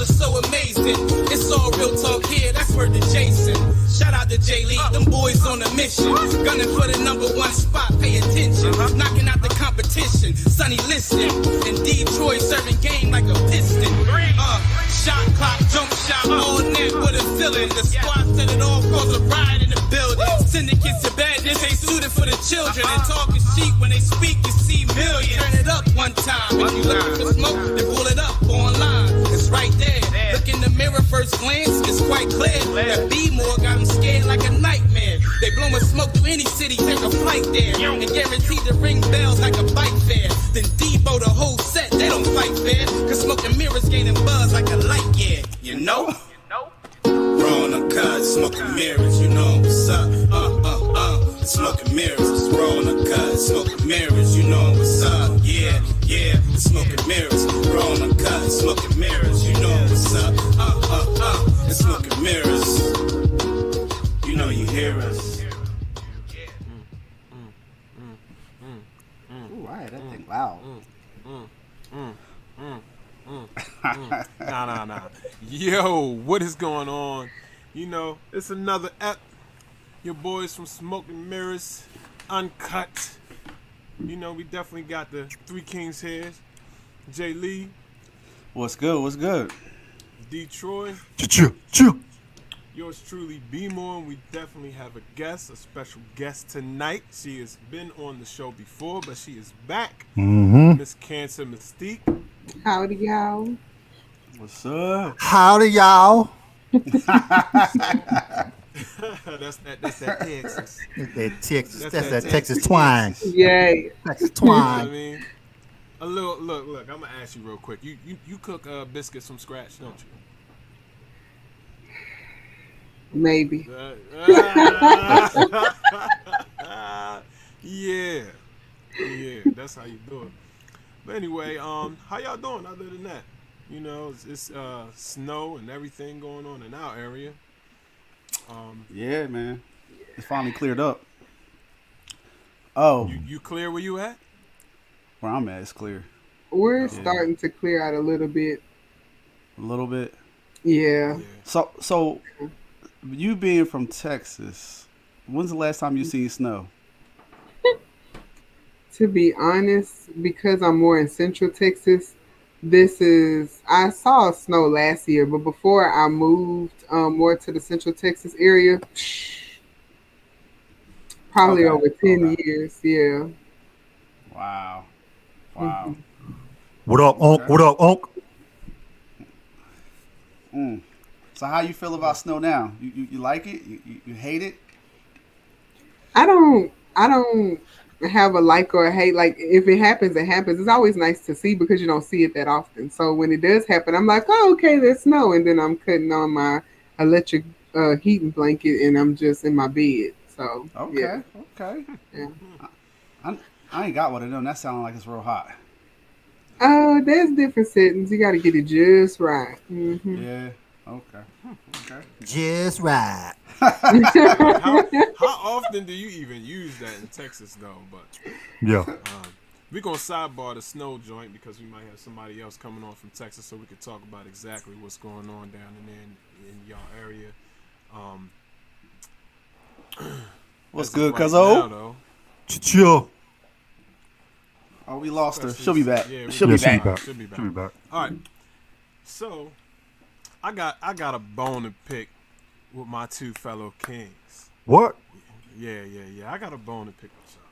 was so amazing. It's all real talk here, that's word to Jason. Shout out to Jay Lee, them boys on a mission. Gunning for the #1 spot, pay attention. Knocking out the competition, Sonny listen. In Detroit, serving game like a piston. Shot clock, jump shot, all net with a feeling. The squad set it off, cause a riot in the building. Syndicates to badness, ain't suited for the children. And talking cheap when they speak, you see millions. Turn it up one time. If you looking for smoke, then pull it up online. It's right there. Look in the mirror, first glance, it's quite clear. That B-more got them scared like a nightmare. They blowing smoke through any city, take a flight there. And guaranteed to ring bells like a bike fair. Then Debo the whole set, they don't fight fair. Cause smoking mirrors gaining buzz like a light, yeah. You know? Roll on cut, smoking mirrors, you know what's up. Smoking mirrors, roll on cut, smoking mirrors, you know what's up. Yeah, smoking mirrors, roll on cut, smoking mirrors, you know what's up. It's smoking mirrors, you know you hear us. Ooh, I had that thing loud. Nah. Yo, what is going on? You know, it's another ep. Your boys from Smoking Mirrors, Uncut. You know, we definitely got the Three Kings here. Jay Lee. What's good? Detroit. Chill. Yours truly, B-More, and we definitely have a guest, a special guest tonight. She has been on the show before, but she is back. Miss Cancer Mystique. Howdy, y'all. What's up? Howdy, y'all. That's that Texas. That's that Texas twang. Yay. Texas You know what I twang. mean? A little look, I'm gonna ask you real quick. You cook biscuits from scratch, don't you? Maybe. Yeah, that's how you do it. But anyway, how y'all doing other than that? You know, it's snow and everything going on in our area. Yeah, man. It's finally cleared up. Oh, You clear where you at? where I'm at, it's clear. We're starting to clear out a little bit. A little bit. Yeah. So you being from Texas, when's the last time you seen snow? To be honest, because I'm more in Central Texas, I saw snow last year, but before I moved more to the Central Texas area, probably Okay. over 10 years. Yeah. Wow. What up, Unc? What up, Unc? So how you feel about snow now? You like it? You hate it? I don't have a like or a hate. Like, if it happens, it happens. It's always nice to see because you don't see it that often. So when it does happen, I'm like, oh, okay, there's snow. And then I'm cutting on my electric heating blanket and I'm just in my bed. So, Okay. Yeah. I ain't got one of them. That sounds like it's real hot. Oh, there's different settings. You got to get it just right. Mm-hmm. Yeah. Okay. Just right. How often do you even use that in Texas though? But Yeah. we're gonna sidebar the snow joint because we might have somebody else coming on from Texas, so we could talk about exactly what's going on down in y'all area. What's as of good, right cuzzo? now, though. Chill. Oh, we lost her. She'll be back. Yeah, She'll Yeah, be back. She'll be back. She'll be back. All right. So, I got a bone to pick with my two fellow kings. What? Yeah. I got a bone to pick with y'all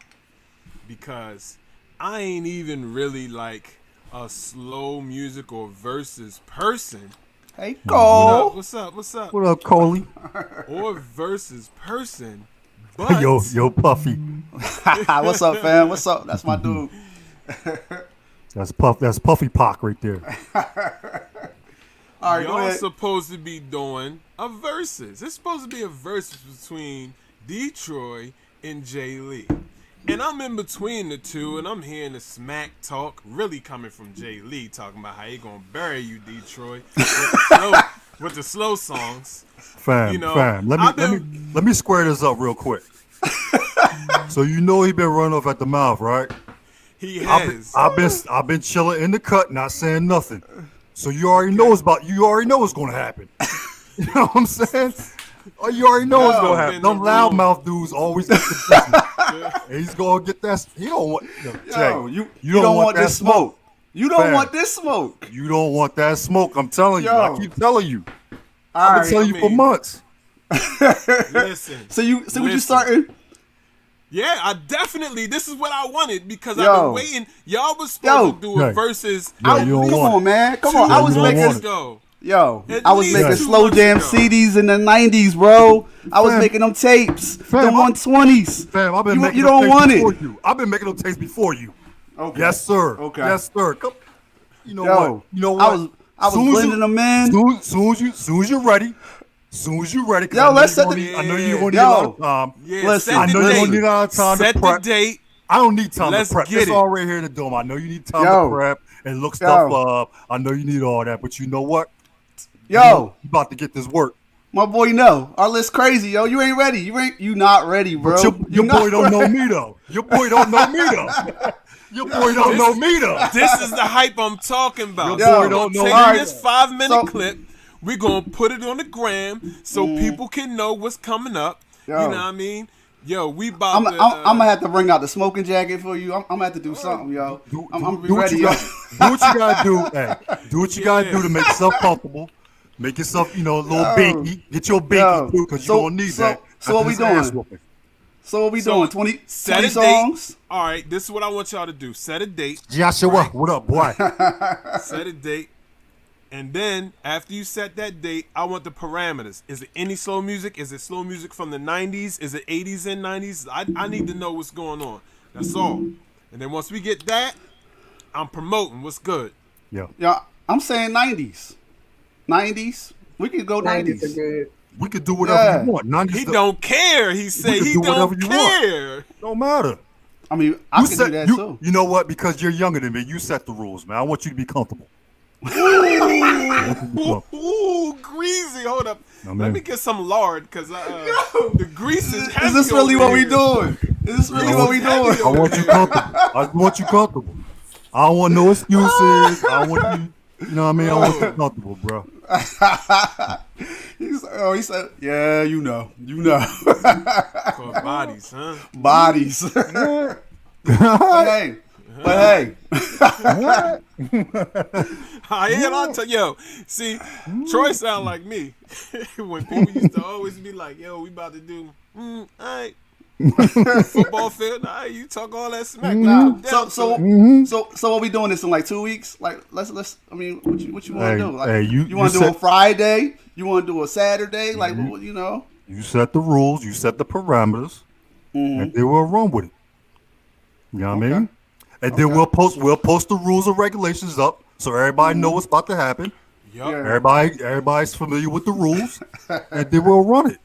because I ain't even really like a slow music or verses person. Hey, Cole. What's up? What up, Coley? Or verses person, but Yo, Puffy. What's up, fam? What's up? That's my dude. That's Puffy Pock right there. All right, go y'all ahead. supposed to be doing a versus. It's supposed to be a versus between Detroit and Jay Lee. And I'm in between the two, and I'm hearing the smack talk really coming from Jay Lee, talking about how he gonna bury you, Detroit, with the slow songs. Fam. You know, Let me square this up real quick. So you know he been running off at the mouth, right? He has. I've been chilling in the cut, not saying nothing. So you already know what's gonna happen. You know what I'm saying? Oh, you already know what's gonna happen. Them loudmouth dudes always get the business. And he's gonna get that. He don't want. Yo, Jay, you don't want that this smoke. You don't Fam. want this smoke. You don't want that smoke. I'm telling you. Yo. I keep telling you. All I've right. been telling you for months. Listen. So what you Listen. starting? Yeah, I definitely. This is what I wanted because I've Yo. been waiting. Y'all was supposed to do a Hey. versus. Yo, you don't Come want on, it. man. Come two on. I was you don't making want it. ago. Yo, At I was least making 2 slow months jam ago. CDs in the 90s, bro. I was Fam. making them tapes, the Fam, 120s. Fam, I've been You- making you them don't tapes want it. before you. I've been making them tapes before you. Okay. Yes, sir. Okay. Yes, sir. Come. You know Yo, what? You know what? I was Soon as blending them in. Soon as you're ready. Soon as you're ready. 'cause Yo, I know let's you're set gonna the- need- I know you're gonna need Yo. a lot of time. Yeah, Listen, set I the know you're date. gonna need a lot of time to Set the prep. date. I don't need time Let's to prep. get It's it. already here in the dome. I know you need time Yo. to prep and look stuff Yo. up. I know you need all that, but you know what? Yo, You about to get this work. my boy, no, our list crazy, yo. You ain't ready. You not ready, bro. But your You boy not don't know ready. me though. Your boy don't know me though. Your boy don't know me though. This is the hype I'm talking about. Your boy We're don't gonna know take either. this 5-minute So- clip. We're gonna put it on the gram so people can know what's coming up. Yo. You know what I mean? Yo, we about I'm to. gonna have to bring out the smoking jacket for you. I'm gonna have to do something, yo. I'm gonna be Do what ready, you yo. do what you gotta do. Hey, do what you gotta do to make yourself comfortable. Make yourself, a little binky. Get your Yo. binky too, because So- you're gonna need so- that. so what after we this ass doing? whooping. So what we So, doing? 20 set 20 a date. songs? All right, this is what I want y'all to do. Set a date. Joshua, what up, boy? Set a date. And then after you set that date, I want the parameters. Is it any slow music? Is it slow music from the 90s? Is it 80s and 90s? I need to know what's going on. That's all. And then once we get that, I'm promoting what's good. Yeah, Yeah, I'm saying 90s. 90s. We could go 90s 90s. are good. we could do whatever Yeah. you want. 90s He don't care. He say can he do whatever don't you want. care. don't matter. I mean, I You can set do that you, too. you know what? Because you're younger than me, you set the rules, man. I want you to be comfortable. Ooh, greasy. Hold up. No, Let man. me get some lard because the grease is heavy. Is this really over what we here. doing? Is this really what we doing? I want you comfortable. I want you comfortable. I don't want no excuses. I want you. You know what I mean? I want you comfortable, bro. He said, yeah, you know. For bodies, huh? Bodies. but hey, I ain't on to yo. See, Troy sound like me when people used to always be like, "Yo, we about to do, all right, football field. All right, you talk all that smack. Nah, I'm down so to it." so what we doing this in like 2 weeks? Like let's. I mean, what you want Hey, to do? Like, hey, you want to do a said- Friday? You want to do a Saturday? Like you know? You set the rules. You set the parameters, and then we'll run with it. You know what I mean? And then we'll post the rules and regulations up so everybody know what's about to happen. Yup, Yeah. Everybody's familiar with the rules, and then we'll run it.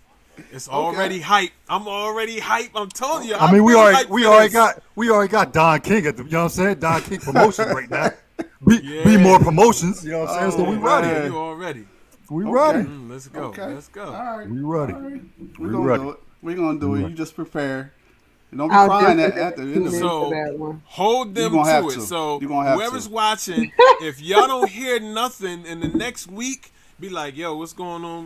it's already hype. I'm already hype. I'm telling you. I mean, we I'm already hyped we for already this. got Don King at the, you know what I'm saying? Don King promotions right now. Be Yeah. more promotions, you know what I'm saying? So we Oh, ready. man. You already. We ready. Let's go. Okay. Let's go. All right. We ready. All right. We We're gonna ready. do it. We're gonna do it. You just prepare. And don't be I'll crying at definitely the end of it. So- for that one. Hold them gonna have to it. to. So You gonna have whoever's to. watching, if y'all don't hear nothing in the next week, be like, "Yo, what's going on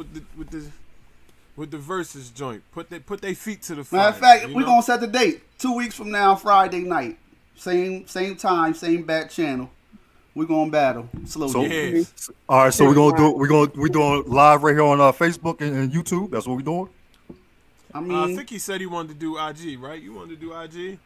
with the versus joint?" Put their feet to the fire. Matter of fact, you we're know? gonna set the date. 2 weeks from now, Friday night. Same time, same back channel. We're gonna battle. Slow So- jam. Yeah. All right, so we're doing live right here on Facebook and YouTube. That's what we're doing. I I mean, think he said he wanted to do IG, right? You wanted to do IG.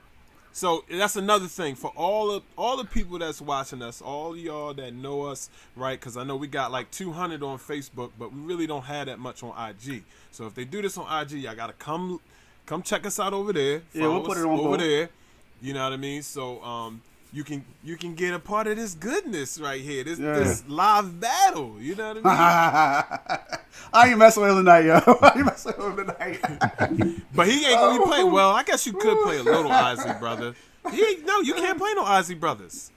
So that's another thing for all the people that's watching us, all of y'all that know us, right? Because I know we got like 200 on Facebook, but we really don't have that much on IG. So if they do this on IG, y'all gotta come check us out over there. Yeah, we'll Follow put us it on over both. there. You know what I mean? So you can get a part of this goodness right here, this live battle. You know what I mean? I ain't messing with him tonight, yo. I ain't messing with him tonight. But he ain't gonna be playing. Well, I guess you could play a little Ozzy brother. No, you can't play no Ozzy brothers.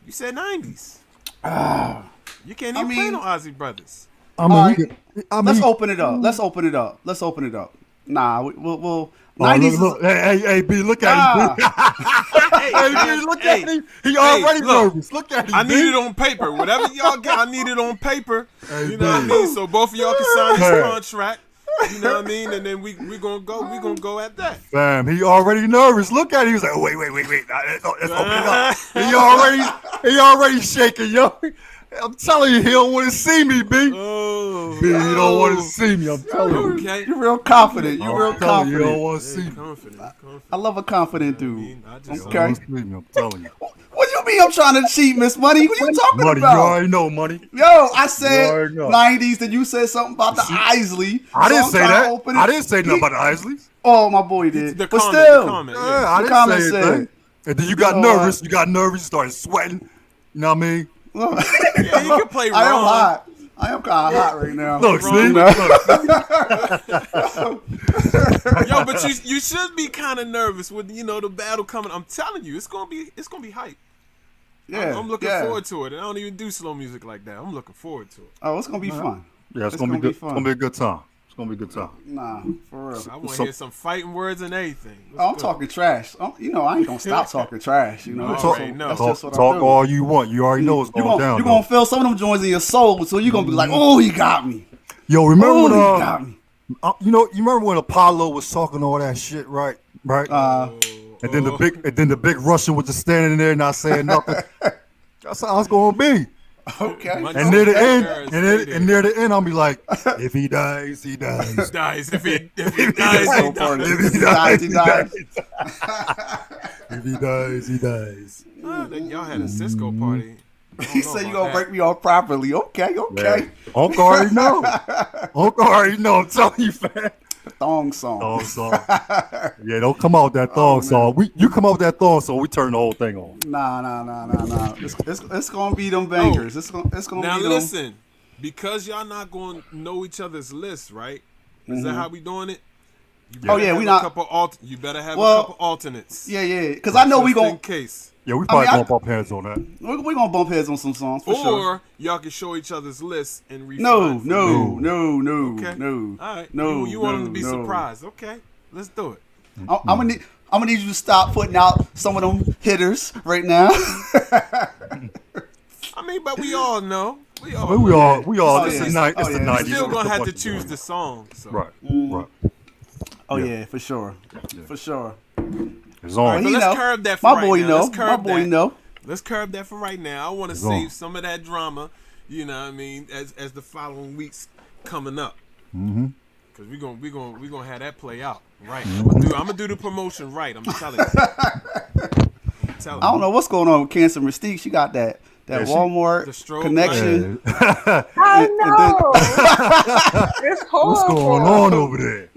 You said 90s. You can't even play mean- no Ozzy brothers. I mean, All right. I mean, Let's open it up. Let's open it up. Nah, we'll Oh, 90s. look. Hey, B, look at Nah. him. B. Hey, B, look at him. He already look, nervous. Look at him. I B. need it on paper. Whatever y'all get, I need it on paper. Hey, You know what I B. mean? So both of y'all can sign Hey. this contract. You know what I mean? And then we gonna go at that. Fam, he already nervous. Look at him. He was like, oh, wait. It's opening up. He already shaking, yo. I'm telling you, he don't want to see me, B. Oh, B, he don't want to see me. I'm telling you. okay. You're real confident. You're real I'm telling you, he don't confident. want to see me. Confident. I love a confident I dude. mean, I just He don't Okay. wanna see me, I'm telling you. What you mean I'm trying to cheat, Miss Money? What you talking Money, you about? already know, money. Yo, I You said already know. 90s, then you said something about the Isley. I So didn't I'm say trying to that. open it. I didn't say nothing about the Isleys. Oh, my boy did. The But comment, still. the comment. Yeah, Yeah. I The didn't comment say said- anything. And then you got You know nervous. You got nervous. You started sweating. You know what I mean? Yeah, you can play I am Ron. hot. I am kind of hot right now. Look, Wrong. see? Look. Yo, but you should be kind of nervous with the battle coming. I'm telling you, it's gonna be hype. Yeah, I'm looking yeah. forward to it, and I don't even do slow music like that. I'm looking forward to it. Oh, it's gonna be fun. Yeah, it's It's gonna be gonna be good. It's fun. gonna be a good time. It's gonna be a good time. Nah, for real. I want to So- hear some fighting words and everything. Let's Oh, I'm go. talking trash. I ain't gonna stop talking trash. That's Talk- just- no. that's Talk, just what I talk do. all you want. You already know what's You going down. You're though. gonna feel some of them joints in your soul, so you're gonna be like, "Oh, he got me. Yo, remember Oh, when he got me." you remember when Apollo was talking all that shit, right? Right. And then the big Russian was just standing there not saying nothing. That's how it's gonna be. Okay. My- And near the Okay. end, Stay there. and near the end, I'll be like, if he dies, he dies. dies if he dies, So he funny. dies. If He dies, he dies. If he dies, he dies. Y'all had a Cisco party. I don't He know said you about gonna that. break me off properly. Okay. Uncle already know. Uncle already know. I'm telling you, fam. Thong song. Thong song. Yeah, don't come out with that thong song. You come out with that thong song, we turn the whole thing on. Nah. It's gonna be them bangers. It's gonna Now be them. listen, because y'all not going to know each other's lists, right? Is that how we doing it? You better Oh, yeah, have we a not- couple you better have Well, a couple alternates. Yeah. Because I know we Just in gonna case. Yeah, we probably I- gonna bump heads on that. we gonna bump heads on some songs for Or sure. y'all can show each other's lists and refine. No. from there. Okay. No. All right. No. You want them to be no. surprised. Okay. Let's do it. I'm gonna need you to stop putting out some of them hitters right now. I mean, but we all know. We all I mean, we all. Oh, It's yeah. the night. It's Oh, the yeah. We're 90s. still It's gonna a have to bunch of choose things. the song. So. Right. Right. Oh yeah, for sure. For sure. It's Oh, on. he let's know. curb that for My right boy now. know. Let's curb My boy that. know. Let's curb that for right now. I want to It's save on. some of that drama, you know what I mean, as the following weeks coming up. Mm-hmm. Cause we gonna have that play out right. Mm-hmm. I'm gonna do the promotion right. I'm telling you. I'm telling I don't know what's going on with Cancer Mystique. She got that Yeah, she- Walmart The strobe connection. Yeah. I know. It's horrible. What's going on over there?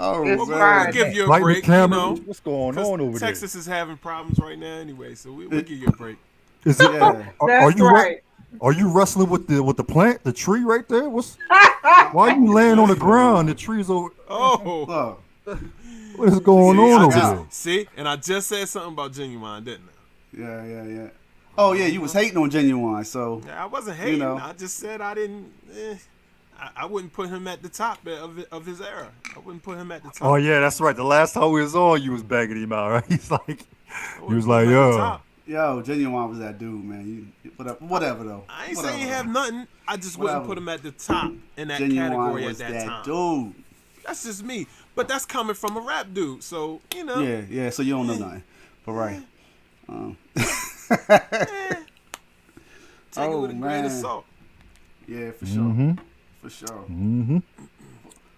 Oh It's We'll right. give you a Light the break, camera. you know. What's going 'cause on over Texas is having problems right now anyway, so we'll give you a break. there? Is it? Yeah. Are That's you right. Are you wrestling with the plant, the tree right there? Why are you laying on the ground? The tree's over. Oh, Look. What is going see, on I over just, there? see, and I just said something about Genuine, didn't I? Yeah. Oh yeah, you was hating on Genuine, so I wasn't hating. know. I just said I didn't. I wouldn't put him at the top of his era. I wouldn't put him at the top. Oh yeah, that's right. The last time we was on, you was begging him out, right? He's like, I he wouldn't was put like, him at the yo, top. yo, Genuine was that dude, man. Whatever though. I ain't Whatever, saying he have though. nothing. I just wouldn't Whatever. put him at the top in that Genuine category at was that time. dude. That's just me. But that's coming from a rap dude, so you know. Yeah. So you don't know nothing, but right. Take it with a grain of man. salt. Yeah, for sure. Mm-hmm. For sure. Mm-hmm.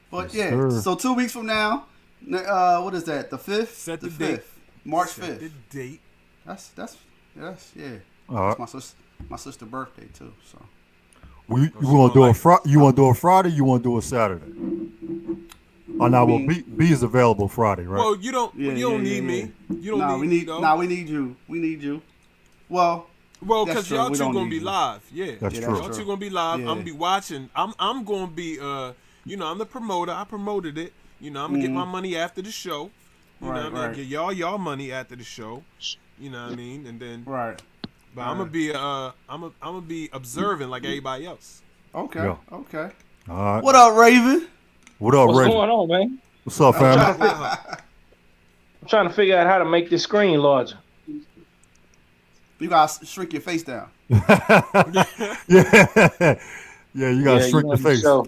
But Yes, yeah, sir. so 2 weeks from now, what is that? The 5th? Set the 5th. date. March Set 5th. the date. That's yeah. All right. That's my sister's birthday too. So You she want to do gonna you want to do a Friday? You want to do a Saturday? Oh, now, well, mean- B is available Friday, right? Well, you don't. Yeah, you don't yeah, need yeah, me. You don't nah, need we me, need though. we need you. We need you. Well, Well, That's because true. y'all We two don't gonna need be you. live. Yeah, That's Yeah, true. Y'all two gonna be live. Yeah. I'm gonna be watching. I'm gonna be you know, I'm the promoter. I promoted it. You know, I'm gonna get my money after the show. You know what I mean? Right. Get y'all money after the show. You know what I mean? And then right. but I'm gonna be observing like everybody else. Okay. Yeah. Okay. All right. What up, Raven? What up, What's Ray? going on, man? What's up, I'm family? trying to figure out how to make this screen larger. You gotta shrink your face down. Yeah, yeah, you gotta shrink the face. So,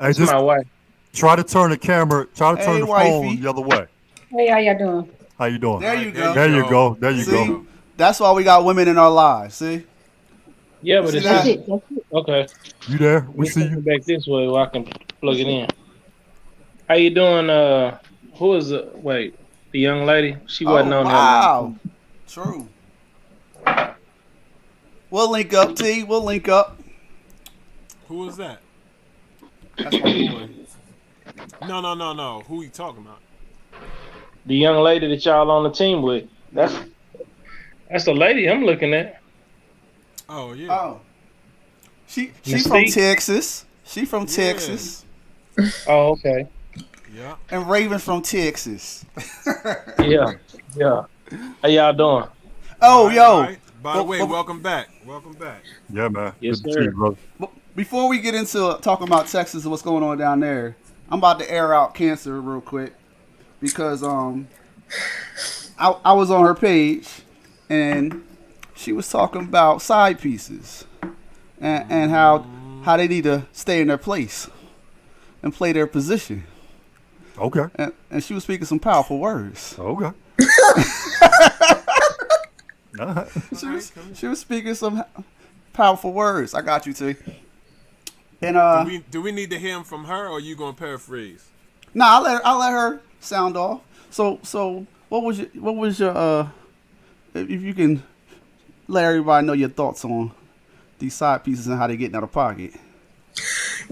Hey, it's just my wife. try to turn the camera, try to turn Hey, the wifey. phone the other way. Hey, how y'all doing? How you doing? There you go. There you go. There you See, go. that's why we got women in our lives. See, Yeah, but See it's that? That's it. That's it. okay. You there? We Let's see take you. it back this way where I can plug it in. How you doing? Who is it? Wait, the young lady? She wasn't on wow, true. We'll link up, T. We'll link up. Who is that? That's my boy. No. Who you talking about? there. The young lady that y'all on the team with. That's the lady I'm looking at. Oh yeah. Oh, she from Mystique? Texas. She from Texas, Oh, okay. Yeah. and Raven from Texas. Yeah. How y'all doing? Oh, All right, yo. all right. By the Well, way, well- welcome back. Welcome back. Yeah, man. Yes, Good to see sir. you, brother. Before we get into talking about Texas and what's going on down there, I'm about to air out Cancer real quick because I was on her page and she was talking about side pieces and how they need to stay in their place and play their position. Okay. And she was speaking some powerful words. Okay. All right. She was speaking some powerful words. I got you, T. And Do we need to hear him from her, or you gonna paraphrase? nah, I'll let her sound off. So what was your if you can let everybody know your thoughts on these side pieces and how they getting out of pocket.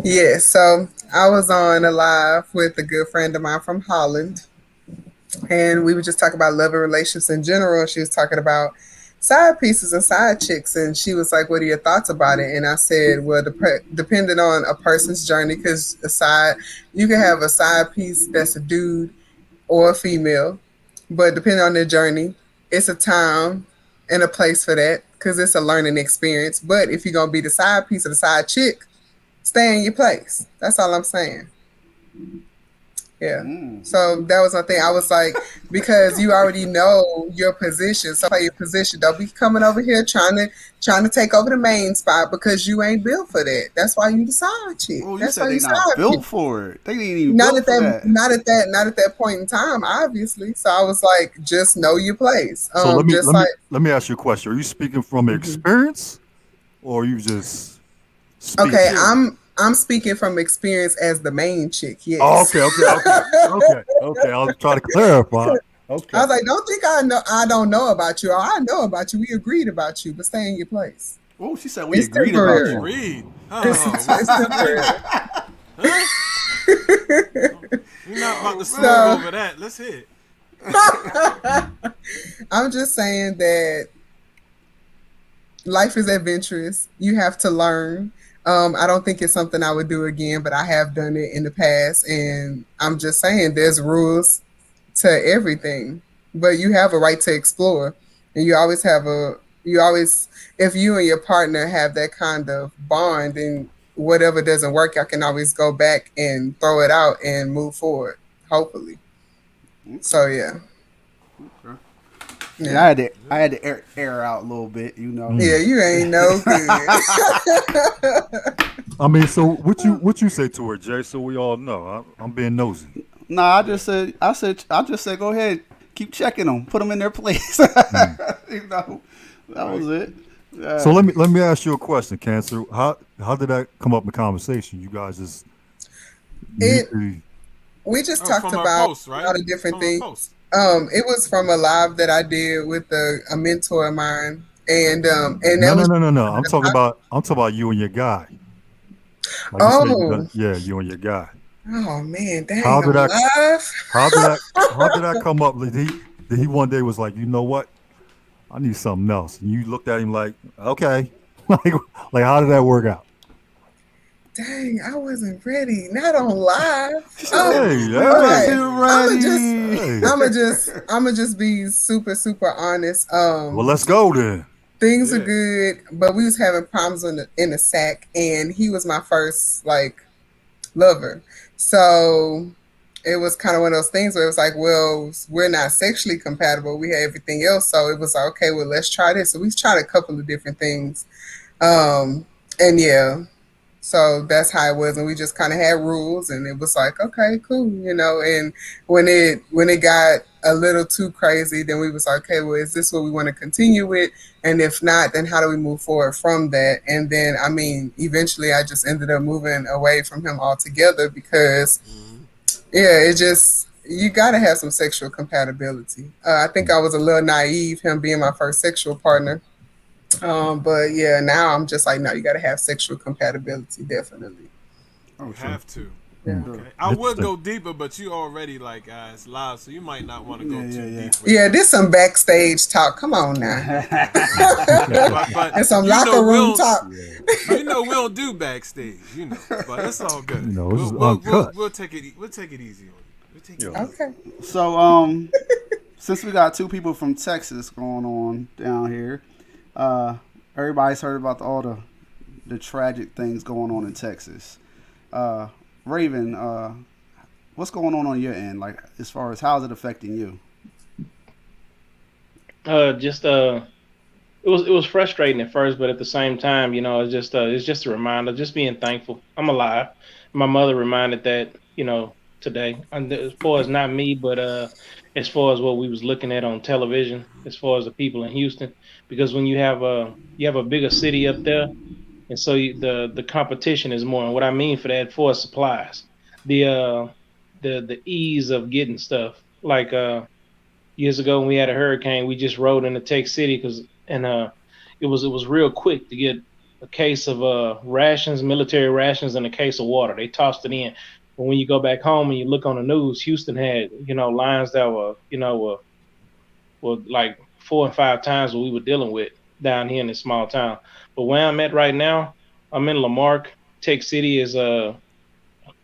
Yeah, so I was on a live with a good friend of mine from Holland, and we were just talking about love and relationships in general. And she was talking about side pieces and side chicks, and she was like, "What are your thoughts about it?" And I said, "Well, depending on a person's journey, because you can have a side piece that's a dude or a female, but depending on their journey, it's a time and a place for that because it's a learning experience. But if you're gonna be the side piece or the side chick, stay in your place. That's all I'm saying." Yeah. So that was my thing. I was like, because you already know your position, so play your position. Don't be coming over here trying to take over the main spot because you ain't built for that. That's why you the side chick. Oh, you That's said why they you not side built chick. for it. They ain't even Not built at for that, that. not at that point in time, obviously. So I was like, just know your place. So let me just let me ask you a question. Are you speaking from experience, or are you just speaking? okay, I'm speaking from experience as the main chick. Yes. Oh, okay. I was trying to clarify. Okay. I was like, don't think I don't know about you. I know about you. We agreed about you, but stay in your place. Oh, she said we It's agreed temporary. about you. Read. Oh, It's temporary. We're not about to So- slow over that. Let's hear it. I'm just saying that life is adventurous. You have to learn. I don't think it's something I would do again, but I have done it in the past. And I'm just saying there's rules to everything, but you have a right to explore. And you always, if you and your partner have that kind of bond and whatever doesn't work, I can always go back and throw it out and move forward, hopefully. So, yeah. Yeah, I had to air out a little bit, you know. Yeah, you ain't no good. I mean, so what you say to her, Jay? So we all know. I'm being nosy. Nah, I just said, go ahead, keep checking them, put them in their place. You know, that was it. Yeah. So let me ask you a question, Cancer. How did that come up in conversation? You guys just mutually- We just Oh, talked from our about post, right? a lot of different From our things. post. It was from a live that I did with a mentor of mine, and that No. was I'm talking about you and your guy. Like you said, you and your guy. oh man, dang, How did I'm I- live. How did that come up? Did he one day was like, you know what? I need something else. And you looked at him like, okay. like how did that work out? Dang, I wasn't ready. Not on live. Hey, right. You ready? I'ma just be super honest. Well, let's go then. Things are Yeah. good, but we was having problems in the sack, and he was my first like lover. So it was kind of one of those things where it was like, well, we're not sexually compatible. We have everything else, so it was like, okay, well, let's try this. So we tried a couple of different things, and yeah, so that's how it was, and we just kind of had rules, and it was like, okay, cool, And when it got a little too crazy, then we was like, okay, well, is this what we want to continue with? And if not, then how do we move forward from that? And then, I mean, eventually, I just ended up moving away from him altogether because, yeah, it just you got to have some sexual compatibility. I think I was a little naive, him being my first sexual partner. But yeah, now I'm just like, no, you got to have sexual compatibility, definitely. You have to. Yeah. Okay. I would Interesting. go deeper, but you already like it's live, so you might not want to go Yeah, too yeah, yeah. deep. With Yeah, it. this some backstage talk. Come on now. but And some you know locker room we'll- talk. You know we don't do backstage, but it's all good. You know, this is we'll uncut. take it. We'll take it easy on you. We'll take it Yeah. easy. Okay. So, since we got two people from Texas going on down here, everybody's heard about all the tragic things going on in Texas. Raven, what's going on your end? Like, as far as how's it affecting you? It was frustrating at first, but at the same time, it's just a reminder, just being thankful. I'm alive. My mother reminded that, today. And as far as not me, but as far as what we was looking at on television, as far as the people in Houston, because when you have a bigger city up there, and so the competition is more. And what I mean for that, for supplies, the ease of getting stuff. Like years ago when we had a hurricane, we just rode into Tech City it was real quick to get a case of rations, military rations, and a case of water. They tossed it in. But when you go back home and you look on the news, Houston had lines that were like 4 and 5 times what we were dealing with down here in this small town. But where I'm at right now, I'm in Lamarck. Tech City is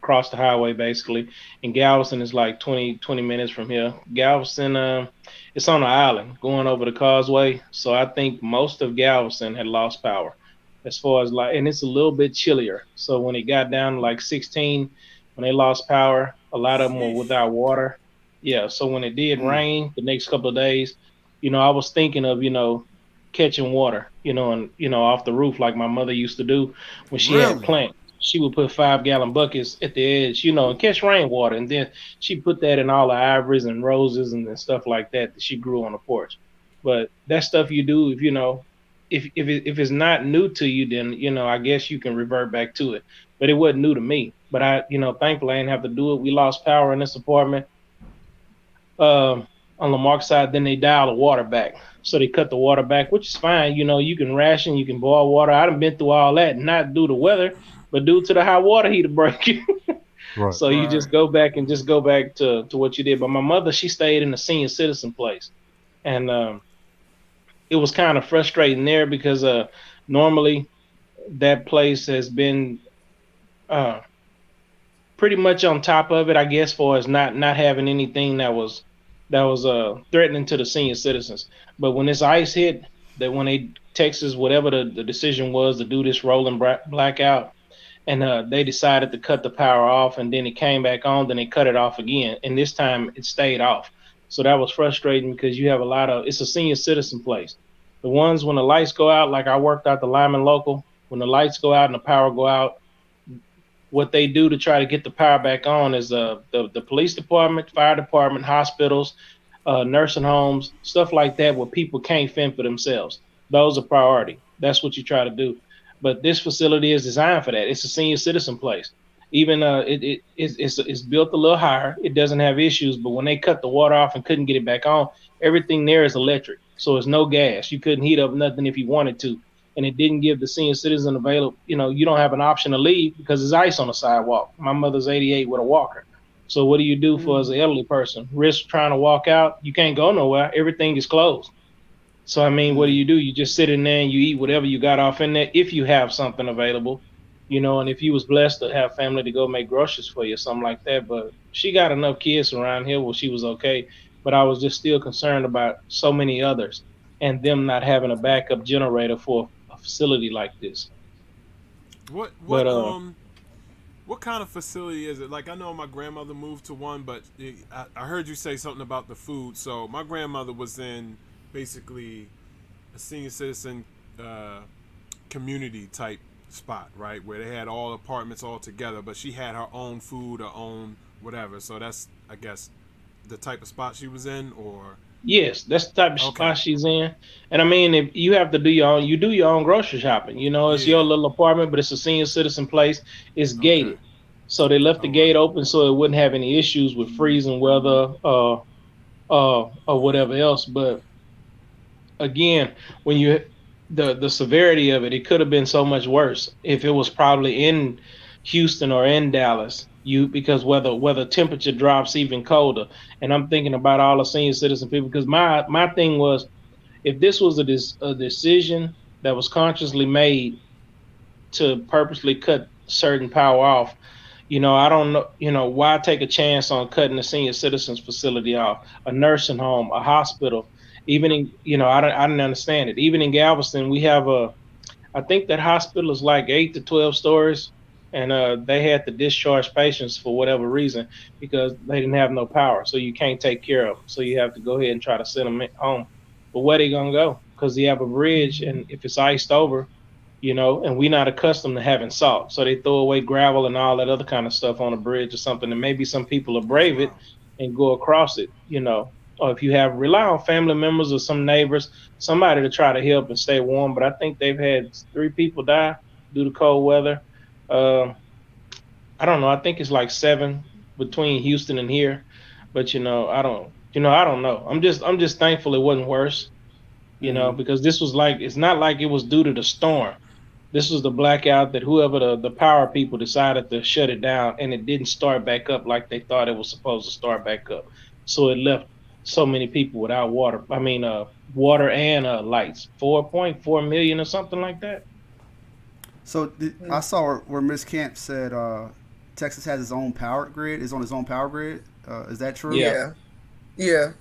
across the highway basically, and Galveston is like 20 minutes from here. Galveston, it's on an island going over the causeway, so I think most of Galveston had lost power. As far as and it's a little bit chillier. So when it got down to like 16, when they lost power, a lot of them were without water. Yeah, so when it did rain the next couple of days, I was thinking of catching water, and off the roof like my mother used to do when she had Really? plants. She would put 5-gallon buckets at the edge, and catch rainwater, and then she put that in all the ivories and roses and stuff like that she grew on the porch. But that stuff you do, if it's not new to you, then I guess you can revert back to it. But it wasn't new to me. But I, thankfully I didn't have to do it. We lost power in this apartment on Lamarck's side. Then they dialed the water back, so they cut the water back, which is fine. You can ration, you can boil water. I done been through all that, not due to weather, but due to the hot water heater breaking. Right. So you just go back to what you did. But my mother, she stayed in a senior citizen place, and it was kind of frustrating there because normally that place has been pretty much on top of it, I guess, for as not having anything that was threatening to the senior citizens. But when this ice hit, that when they Texas, whatever the decision was to do this rolling blackout, and they decided to cut the power off, and then it came back on, then they cut it off again, and this time it stayed off. So that was frustrating because you have it's a senior citizen place. The ones when the lights go out, like I worked out the Lyman local, when the lights go out and the power go out, what they do to try to get the power back on is the police department, fire department, hospitals, nursing homes, stuff like that, where people can't fend for themselves. Those are priority. That's what you try to do. But this facility is designed for that. It's a senior citizen place. Even it's built a little higher. It doesn't have issues, but when they cut the water off and couldn't get it back on, everything there is electric. So it's no gas. You couldn't heat up nothing if you wanted to. And it didn't give the senior citizen available, you don't have an option to leave because there's ice on the sidewalk. My mother's 88 with a walker. So what do you do for as an elderly person? Risk trying to walk out? You can't go nowhere. Everything is closed. So, I mean, what do? You just sit in there and you eat whatever you got off in there if you have something available, and if you was blessed to have family to go make groceries for you or something like that. But she got enough kids around here where she was okay. But I was just still concerned about so many others. and them not having a backup generator for a facility like this. But what kind of facility is it? Like, I know my grandmother moved to one, but I heard you say something about the food. So my grandmother was in basically a senior citizen community type spot, right, where they had all apartments all together, but she had her own food, her own whatever. So that's, I guess, the type of spot she was in, or yes, that's the type of spot she's in. And I mean, if you have to do your own grocery shopping. You know, it's your little apartment, but it's a senior citizen place. It's gated, so they left the gate open so it wouldn't have any issues with freezing weather, or whatever else. But again, when you the severity of it, it could have been so much worse if it was probably in Houston or in Dallas. Because whether temperature drops even colder, and I'm thinking about all the senior citizen people, because my thing was, if this was a decision that was consciously made to purposely cut certain power off, I don't know, why take a chance on cutting a senior citizens facility off, a nursing home, a hospital, even in, I didn't understand it. Even in Galveston, we have I think that hospital is like 8 to 12 stories. And they had to discharge patients for whatever reason because they didn't have no power. So you can't take care of them. So you have to go ahead and try to send them home. But where they going to go? Because you have a bridge, and if it's iced over, and we're not accustomed to having salt. So they throw away gravel and all that other kind of stuff on a bridge or something. And maybe some people will brave it and go across it, Or if you rely on family members or some neighbors, somebody to try to help and stay warm. But I think they've had 3 people die due to cold weather. I don't know. I think it's like 7 between Houston and here, but I don't know. I'm just thankful it wasn't worse, because this was it's not like it was due to the storm. This was the blackout that whoever the power people decided to shut it down, and it didn't start back up like they thought it was supposed to start back up. So it left so many people without water. I mean, water and lights. 4.4 million or something like that. So I saw where Ms. Camp said Texas has its own power grid. Is on its own power grid. Is that true? Yeah.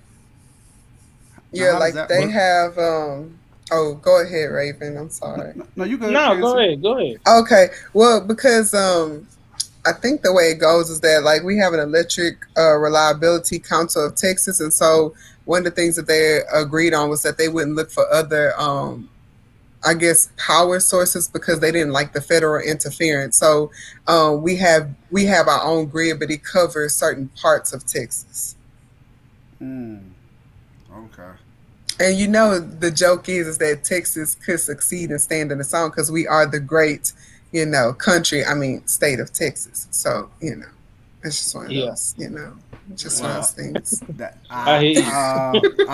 Like they have. Oh, go ahead, Raven. I'm sorry. No, you go. No, go ahead. Okay. Well, because I think the way it goes is that like we have an electric reliability council of Texas, and so one of the things that they agreed on was that they wouldn't look for other I guess power sources because they didn't like the federal interference. So we have our own grid, but it covers certain parts of Texas. Okay. And the joke is that Texas could succeed and stand in its own because we are the great, state of Texas. So it's just one of those, just one of those things. I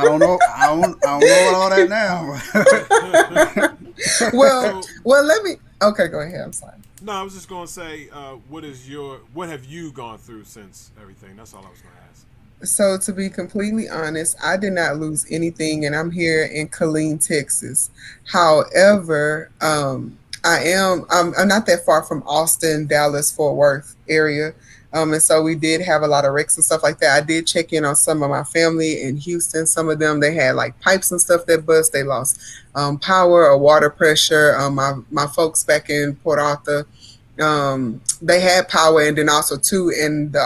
don't know. I don't know all that now. well, let me. Okay, go ahead. I'm sorry. No, I was just gonna say, what have you gone through since everything? That's all I was gonna ask. So to be completely honest, I did not lose anything, and I'm here in Killeen, Texas. However, I'm not that far from Austin, Dallas, Fort Worth area. And so we did have a lot of wrecks and stuff like that. I did check in on some of my family in Houston. Some of them, they had like pipes and stuff that bust. They lost power or water pressure. My folks back in Port Arthur, they had power, and then also too and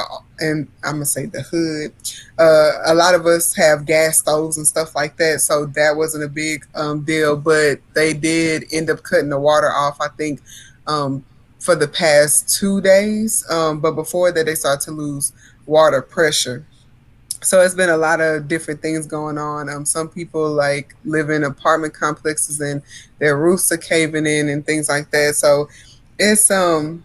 I'm gonna say the hood. A lot of us have gas stoves and stuff like that, so that wasn't a big deal. But they did end up cutting the water off, I think, for the past 2 days. But before that, they started to lose water pressure. So it's been a lot of different things going on. Some people like live in apartment complexes and their roofs are caving in and things like that. So it's one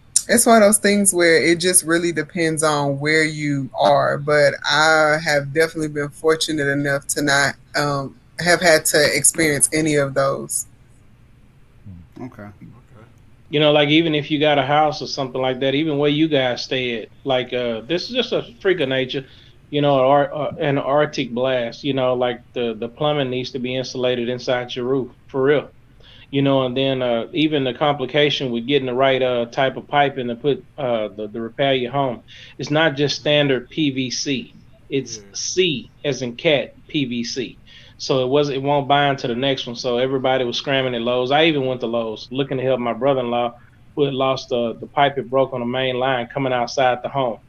of those things where it just really depends on where you are. But I have definitely been fortunate enough to not have had to experience any of those. Okay. Like even if you got a house or something like that, even where you guys stay at, like this is just a freak of nature, an Arctic blast, like the plumbing needs to be insulated inside your roof for real, and then even the complication with getting the right type of pipe in to put the repair your home. It's not just standard PVC. It's C as in cat PVC. so it won't bind to the next one. So everybody was scrambling at Lowe's. I even went to Lowe's looking to help my brother-in-law who had lost the pipe it broke on the main line coming outside the home.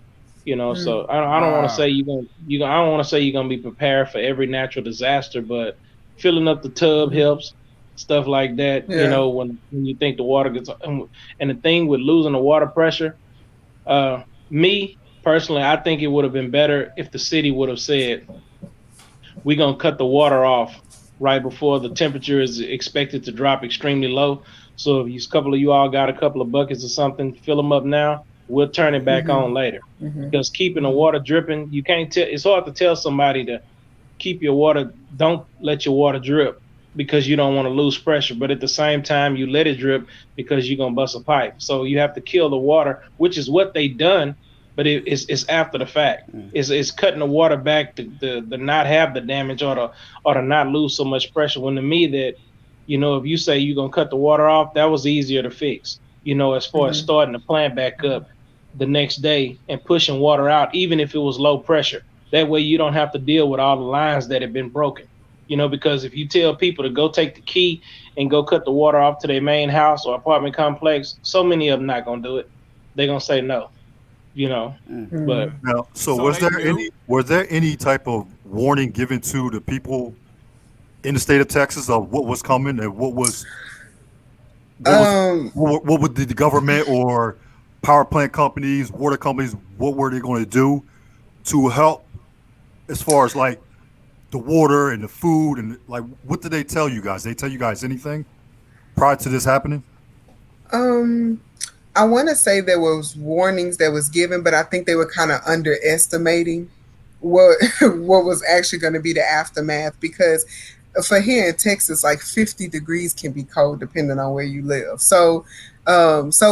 So I don't want to say I don't want to say you're gonna be prepared for every natural disaster, but filling up the tub helps, stuff like that. Yeah. When you think the water gets, and the thing with losing the water pressure, me personally, I think it would have been better if the city would have said, we're gonna cut the water off right before the temperature is expected to drop extremely low. So if a couple of you all got a couple of buckets or something, fill them up now. We'll turn it back on later. Because keeping the water dripping, you can't tell. It's hard to tell somebody to keep your water. Don't let your water drip because you don't want to lose pressure. But at the same time, you let it drip because you're gonna bust a pipe. So you have to kill the water, which is what they done. But it's after the fact. It's cutting the water back to not have the damage or to not lose so much pressure. When to me that, if you say you're gonna cut the water off, that was easier to fix. As far as starting the plant back up the next day and pushing water out, even if it was low pressure. That way you don't have to deal with all the lines that have been broken. Because if you tell people to go take the key and go cut the water off to their main house or apartment complex, so many of them not gonna do it. They're gonna say no. But Now, so was there any type of warning given to the people in the state of Texas of what was coming and what would the government or power plant companies, water companies, what were they going to do to help as far as like the water and the food and like what did they tell you guys? They tell you guys anything prior to this happening? I want to say there was warnings that was given, but I think they were kind of underestimating what was actually going to be the aftermath, because for here in Texas, like 50 degrees can be cold depending on where you live. So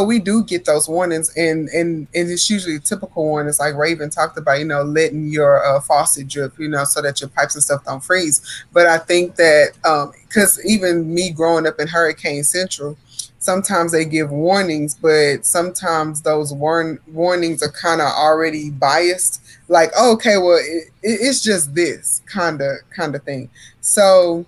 we do get those warnings, and it's usually typical warnings like Raven talked about, letting your faucet drip, so that your pipes and stuff don't freeze. But I think that because even me growing up in Hurricane Central, sometimes they give warnings, but sometimes those warnings are kind of already biased. Like, oh, okay, well, it's just this kind of thing. So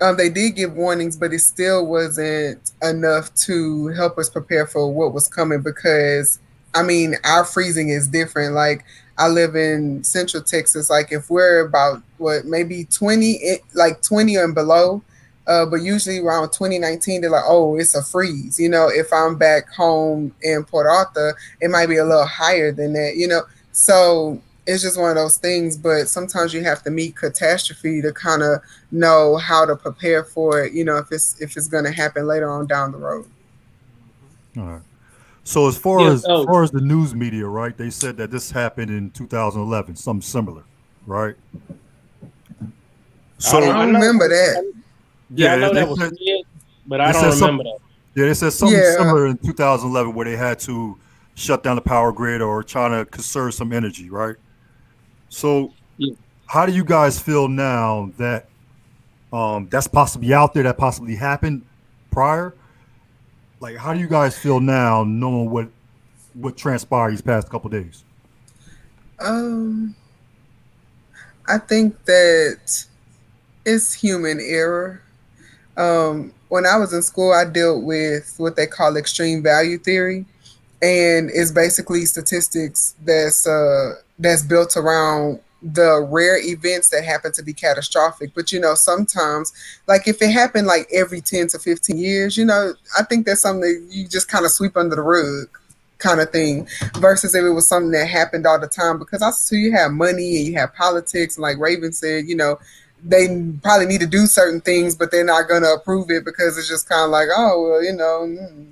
they did give warnings, but it still wasn't enough to help us prepare for what was coming, because, our freezing is different. Like, I live in Central Texas. Like, if we're about, maybe 20 and below, but usually around 2019, they're like, oh, it's a freeze. If I'm back home in Port Arthur, it might be a little higher than that, So it's just one of those things. But sometimes you have to meet catastrophe to kind of know how to prepare for it, if it's going to happen later on down the road. All right. So as far as the news media, right, they said that this happened in 2011, something similar, right? So I don't remember that. Yeah, I know that was weird, but I don't remember that. Yeah, they said something similar in 2011 where they had to shut down the power grid or trying to conserve some energy, right? So how do you guys feel now that that's possibly out there, that possibly happened prior? Like, how do you guys feel now knowing what transpired these past couple of days? I think that it's human error. When I was in school, I dealt with what they call extreme value theory, and it's basically statistics that's built around the rare events that happen to be catastrophic. But sometimes, like if it happened like every 10 to 15 years, I think that's something that you just kind of sweep under the rug kind of thing, versus if it was something that happened all the time. Because also you have money and you have politics, and like Raven said, they probably need to do certain things, but they're not going to approve it because it's just kind of like, oh, well,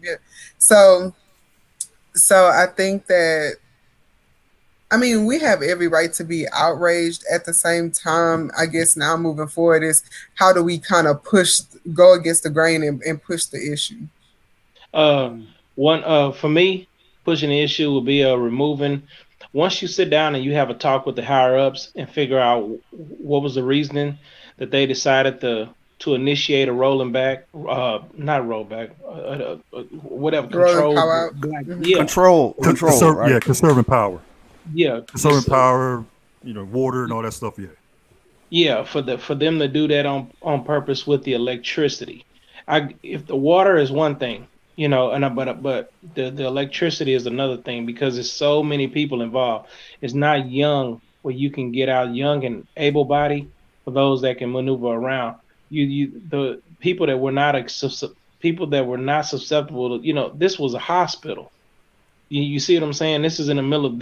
yeah. So I think that, we have every right to be outraged. At the same time, I guess now moving forward is how do we kind of go against the grain and push the issue? For me, pushing the issue would be removing. Once you sit down and you have a talk with the higher ups and figure out what was the reasoning that they decided to initiate a rolling back, not roll back, whatever, control. Control. Right? Conserving power. Yeah. Conserving power, water and all that stuff. Yeah. Yeah, for them to do that on purpose with the electricity. If the water is one thing, but the electricity is another thing because there's so many people involved. It's not young where you can get out young and able body for those that can maneuver around. The people that were not people that were not susceptible to, this was a hospital. You see what I'm saying? This is in the middle of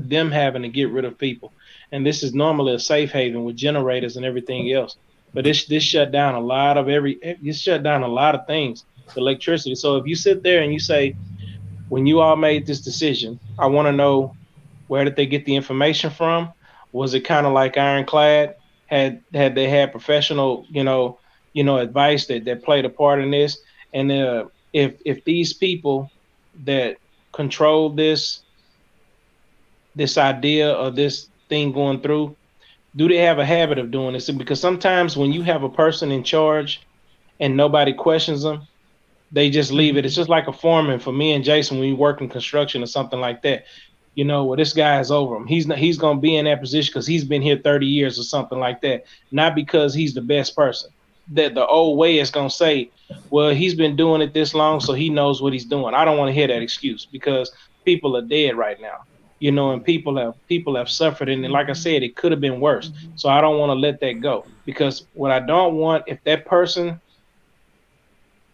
them having to get rid of people. And this is normally a safe haven with generators and everything else. But this shut down a lot of things, the electricity. So if you sit there and you say, when you all made this decision, I want to know, where did they get the information from? Was it kind of like Ironclad? Had they had professional, advice that played a part in this? And if these people that control this idea or this thing going through, do they have a habit of doing this? Because sometimes when you have a person in charge and nobody questions them, they just leave it. It's just like a foreman for me and Jason when we work in construction or something like that. Well, this guy is over him. He's going to be in that position because he's been here 30 years or something like that, not because he's the best person. That the old way is going to say, well, he's been doing it this long, so he knows what he's doing. I don't want to hear that excuse because people are dead right now, and people have suffered. And like I said, it could have been worse. So I don't want to let that go, because what I don't want, if that person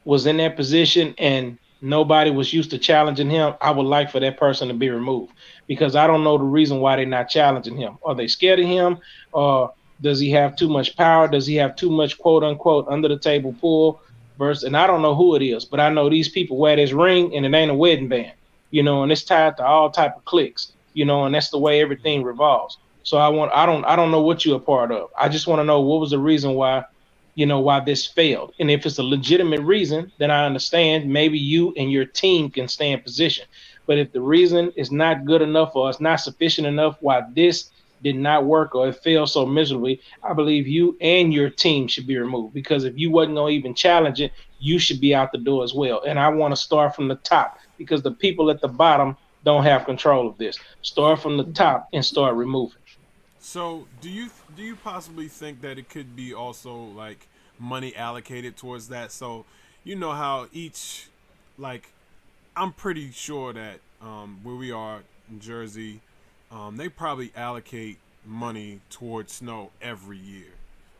was in that position and nobody was used to challenging him, I would like for that person to be removed, because I don't know the reason why they're not challenging him. Are they scared of him? Or does he have too much power? Does he have too much quote unquote under the table pull? And I don't know who it is, but I know these people wear this ring and it ain't a wedding band, and it's tied to all type of cliques, and that's the way everything revolves. So I don't know what you're a part of. I just want to know what was the reason why this failed. And if it's a legitimate reason, then I understand maybe you and your team can stay in position. But if the reason is not good enough or it's not sufficient enough why this did not work or it failed so miserably, I believe you and your team should be removed, because if you wasn't going to even challenge it, you should be out the door as well. And I want to start from the top, because the people at the bottom don't have control of this. Start from the top and start removing. So do you possibly think that it could be also like money allocated towards that? So you know how each, like, I'm pretty sure that where we are in Jersey, they probably allocate money towards snow every year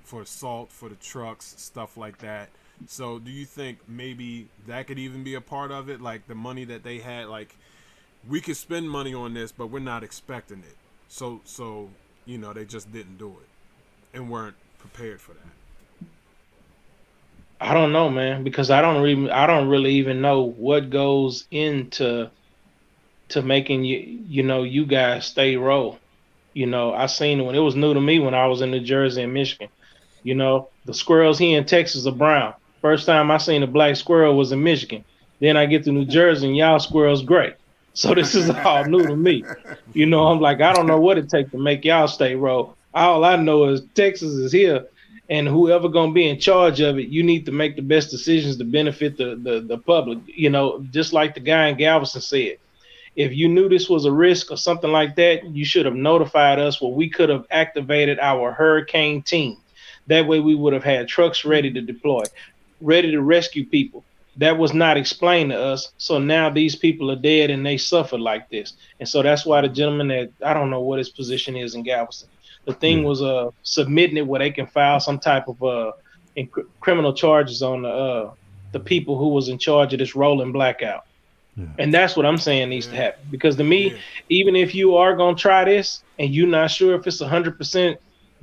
for salt, for the trucks, stuff like that. So do you think maybe that could even be a part of it? Like the money that they had, like, we could spend money on this, but we're not expecting it. So they just didn't do it and weren't prepared for that. I don't know, man, because I don't really even know what goes into making you guys stay roll. I seen it when it was new to me when I was in New Jersey and Michigan. The squirrels here in Texas are brown. First time I seen a black squirrel was in Michigan. Then I get to New Jersey and y'all squirrels gray. So this is all new to me. I'm like, I don't know what it takes to make y'all stay roll. All I know is Texas is here, and whoever gonna be in charge of it, you need to make the best decisions to benefit the public. Just like the guy in Galveston said, if you knew this was a risk or something like that, you should have notified us, where we could have activated our hurricane team. That way we would have had trucks ready to deploy, ready to rescue people. That was not explained to us. So now these people are dead and they suffered like this. And so that's why the gentleman that, I don't know what his position is in Galveston, the thing was submitting it where they can file some type of criminal charges on the people who was in charge of this rolling blackout. Yeah. And that's what I'm saying needs to happen. Because to me, even if you are going to try this and you're not sure if it's 100%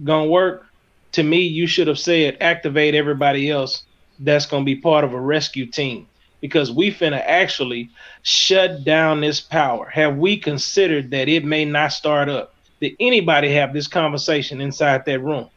going to work, to me, you should have said activate everybody else that's going to be part of a rescue team, because we finna actually shut down this power. Have we considered that it may not start up? Did anybody have this conversation inside that room?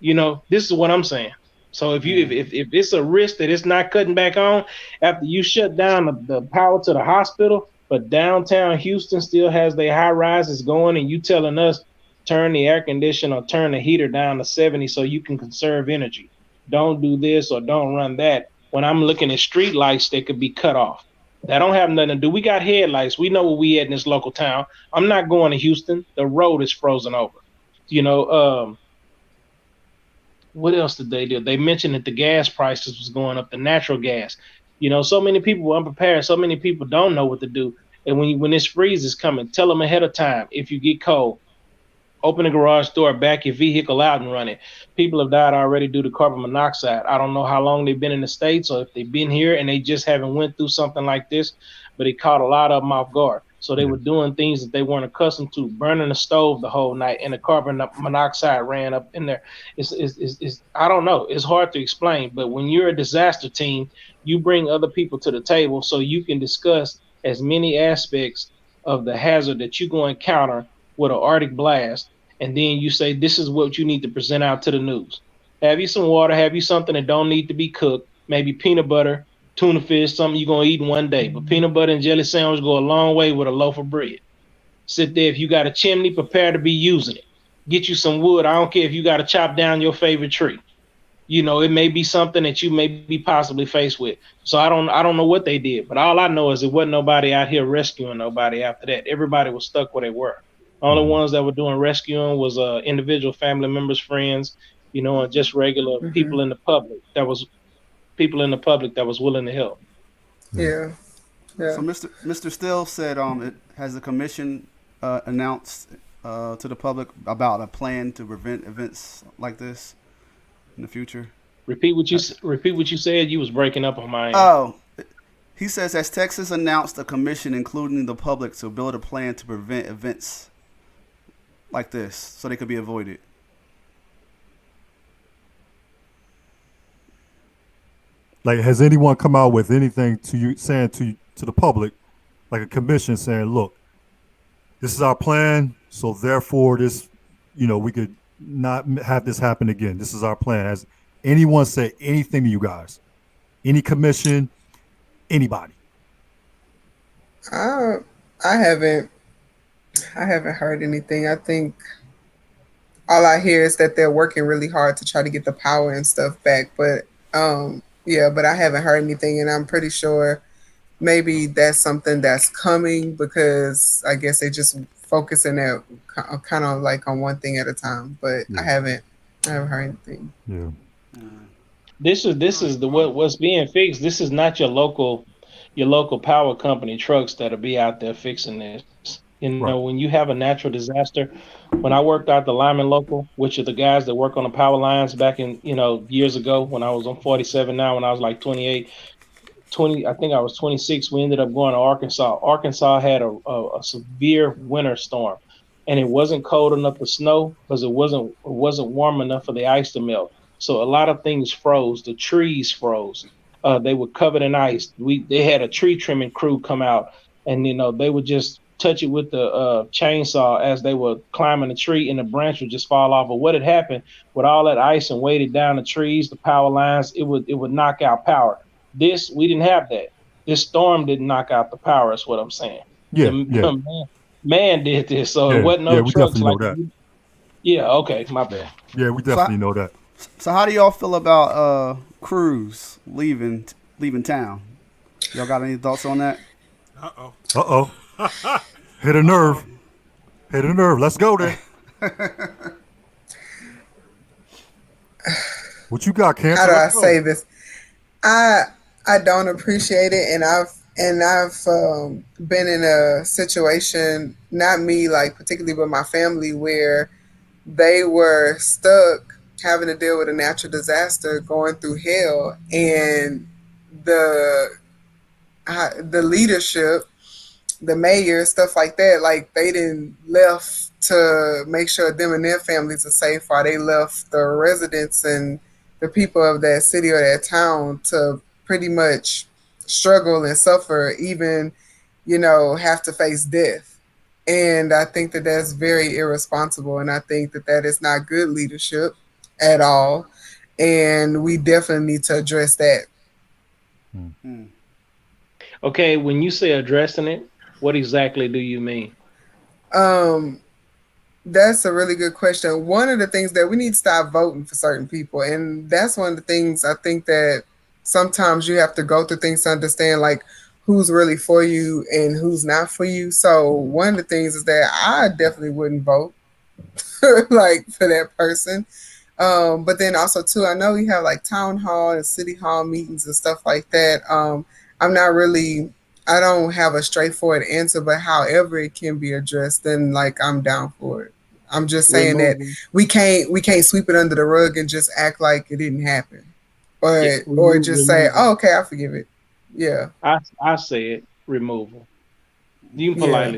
This is what I'm saying. So if it's a risk that it's not cutting back on after you shut down the power to the hospital, but downtown Houston still has their high rises going, and you telling us turn the air conditioner or turn the heater down to 70 so you can conserve energy. Don't do this or don't run that. When I'm looking at street lights, they could be cut off. That don't have nothing to do. We got headlights. We know where we at in this local town. I'm not going to Houston. The road is frozen over. What else did they do? They mentioned that the gas prices was going up, the natural gas. So many people were unprepared. So many people don't know what to do. And when this freeze is coming, tell them ahead of time. If you get cold, open the garage door, back your vehicle out and run it. People have died already due to carbon monoxide. I don't know how long they've been in the States or if they've been here and they just haven't went through something like this, but it caught a lot of them off guard. So they were doing things that they weren't accustomed to, burning the stove the whole night, and the carbon monoxide ran up in there. It's I don't know. It's hard to explain, but when you're a disaster team, you bring other people to the table so you can discuss as many aspects of the hazard that you're going to encounter with an Arctic blast, and then you say, this is what you need to present out to the news. Have you some water, have you something that don't need to be cooked, maybe peanut butter, tuna fish, something you're going to eat in one day. But peanut butter and jelly sandwich go a long way with a loaf of bread. Sit there. If you got a chimney, prepare to be using it. Get you some wood. I don't care if you got to chop down your favorite tree. It may be something that you may be possibly faced with. So I don't know what they did, but all I know is there wasn't nobody out here rescuing nobody after that. Everybody was stuck where they were. Only ones that were doing rescuing was individual family members, friends, and just regular people in the public that was willing to help. Yeah. So Mr. Still said it has the commission announced to the public about a plan to prevent events like this in the future. Repeat what you said. You was breaking up on my end. Oh, he says, has Texas announced a commission including the public to build a plan to prevent events like this so they could be avoided? Like, has anyone come out with anything to you saying to the public, like a commission saying, look, this is our plan, so therefore this, we could not have this happen again. This is our plan. Has anyone said anything to you guys? Any commission? Anybody? I haven't heard anything. I think all I hear is that they're working really hard to try to get the power and stuff back. But but I haven't heard anything, and I'm pretty sure maybe that's something that's coming because I guess they just focusing at kind of like on one thing at a time. But I haven't heard anything. Yeah. This is what's being fixed. This is not your local power company trucks that'll be out there fixing this. When you have a natural disaster, when I worked out the Lyman Local, which are the guys that work on the power lines back in, years ago when I was on 47 now, when I was like 28, 20, I think I was 26, we ended up going to Arkansas. Arkansas had a severe winter storm, and it wasn't cold enough to snow because it wasn't warm enough for the ice to melt. So a lot of things froze. The trees froze. They were covered in ice. They had a tree trimming crew come out, and they would just touch it with the chainsaw as they were climbing the tree, and the branch would just fall off. But what had happened with all that ice and weighted down the trees, the power lines, it would knock out power. We didn't have that. This storm didn't knock out the power. Is what I'm saying. Man did this, so it wasn't no trucks like that. Yeah, okay, my bad. Yeah, we definitely know that. So how do y'all feel about crews leaving town? Y'all got any thoughts on that? Uh-oh. Hit a nerve. Let's go there. What you got, Cancer? How do I say this? I don't appreciate it, and I've been in a situation, not me like particularly, but my family, where they were stuck having to deal with a natural disaster, going through hell, and the leadership, the mayor, stuff like that, like they didn't left to make sure them and their families are safe, or they left the residents and the people of that city or that town to pretty much struggle and suffer, even, have to face death. And I think that that's very irresponsible. And I think that that is not good leadership at all. And we definitely need to address that. Okay, when you say addressing it, what exactly do you mean? That's a really good question. One of the things that we need to stop voting for certain people. And that's one of the things I think that sometimes you have to go through things to understand, like, who's really for you and who's not for you. So one of the things is that I definitely wouldn't vote like for that person. But then also too, I know we have like town hall and city hall meetings and stuff like that. I'm not really, I don't have a straightforward answer, but however it can be addressed, then like I'm down for it. I'm just saying that Removing. we can't sweep it under the rug and just act like it didn't happen, Yeah, or just say, removal. oh, okay, I forgive it. Yeah, I said removal. You yeah,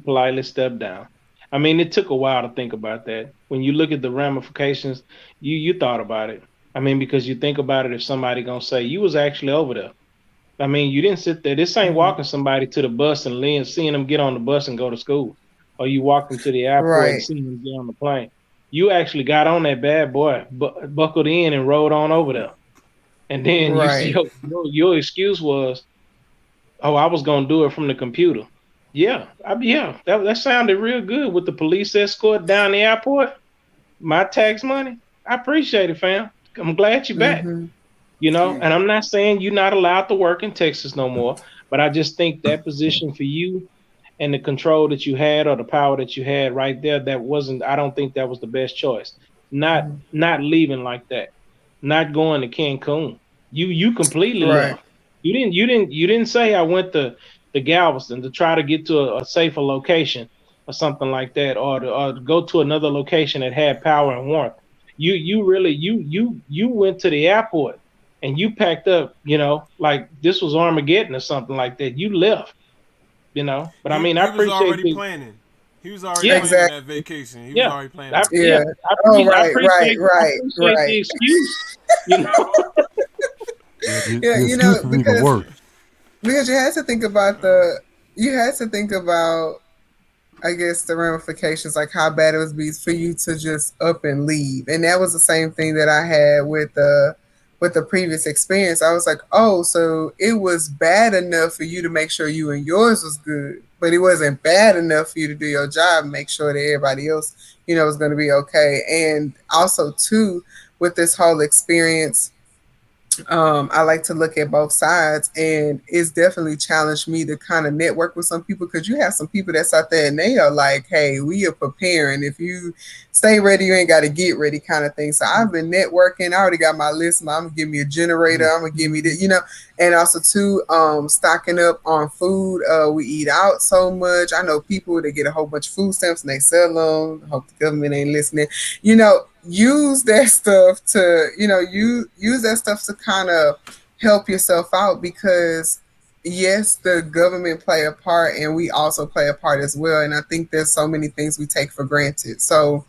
politely step down. I mean, it took a while to think about that. When you look at the ramifications, you thought about it. I mean, because you think about it, if somebody gonna say you was actually over there. I mean, you didn't sit there. This ain't hmm walking somebody to the bus and seeing them get on the bus and go to school, or you walk them to the airport and right, seeing them get on the plane. You actually got on that bad boy, buckled in, and rode on over there. And then right. your excuse was, "Oh, I was gonna do it from the computer." Yeah, yeah, that sounded real good with the police escort down the airport. My tax money. I appreciate it, fam. I'm glad you're back. hmm And I'm not saying you're not allowed to work in Texas no more, but I just think that position for you and the control that you had or the power that you had right there, that wasn't, I don't think that was the best choice. Not leaving like that, not going to Cancun. You completely Right. left. You didn't say I went to Galveston to try to get to a safer location or something like that, or to go to another location that had power and warmth. You really you went to the airport and you packed up, like this was Armageddon or something like that. You left, But I He mean, I he was appreciate already the planning. He was already yeah, planning Exactly. that vacation. He was yeah, already planning it. Yeah. Oh, I right, right, appreciate right, the right. excuse, you know. Yeah, Yeah, the excuse is even because worse. you had to think about you had to think about, I guess, the ramifications, like how bad it would be for you to just up and leave. And that was the same thing that I had with the previous experience. I was like, oh, so it was bad enough for you to make sure you and yours was good, but it wasn't bad enough for you to do your job and make sure that everybody else, was going to be okay. And also too, with this whole experience, I like to look at both sides, and it's definitely challenged me to kind of network with some people, because you have some people that's out there and they are like, "Hey, we are preparing. If you stay ready, you ain't got to get ready," kind of thing. So I've been networking. I already got my list. I'm gonna give me a generator. I'm gonna give me the, and also too, stocking up on food. We eat out so much. I know people that get a whole bunch of food stamps and they sell them. I hope the government ain't listening. Use that stuff to use that stuff to kind of help yourself out, because yes, the government play a part and we also play a part as well, and I think there's so many things we take for granted. So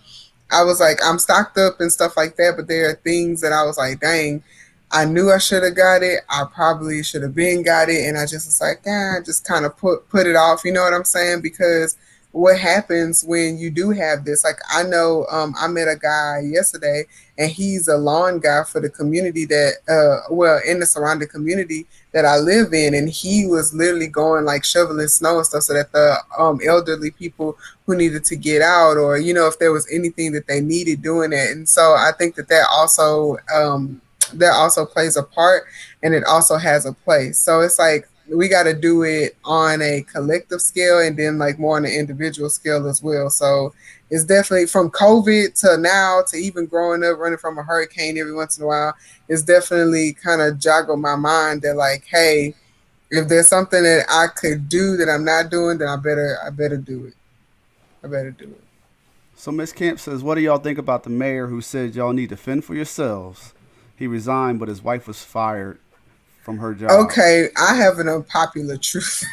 I was like, I'm stocked up and stuff like that, but there are things that I was like, dang, I knew I should have got it. I probably should have been got it, and I just was like, I just kind of put it off. You know what I'm saying? Because what happens when you do have this? Like, I know, I met a guy yesterday, and he's a lawn guy for the community that, well, in the surrounding community that I live in, and he was literally going like shoveling snow and stuff so that the elderly people who needed to get out, or if there was anything that they needed doing it. And so I think that also plays a part, and it also has a place. So it's like we got to do it on a collective scale, and then like more on an individual scale as well. So it's definitely, from COVID to now to even growing up running from a hurricane every once in a while, it's definitely kind of joggled my mind that, like, hey, if there's something that I could do that I'm not doing, then I better do it. I better do it. So Miss Camp says, what do y'all think about the mayor who said y'all need to fend for yourselves? He resigned, but his wife was fired from her job. Okay, I have an unpopular truth.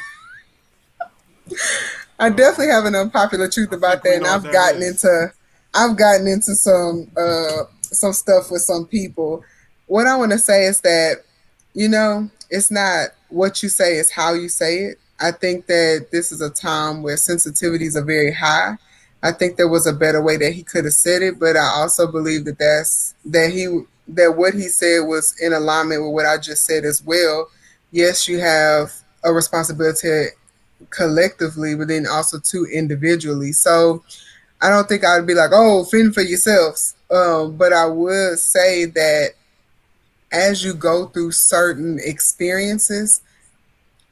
I definitely have an unpopular truth I about think we that, and know what that is. I've gotten into some stuff with some people. What I want to say is that, it's not what you say, it's how you say it. I think that this is a time where sensitivities are very high. I think there was a better way that he could have said it, but I also believe that what he said was in alignment with what I just said as well. Yes, you have a responsibility collectively, but then also too individually. So I don't think I'd be like, oh, fend for yourselves. But I would say that as you go through certain experiences,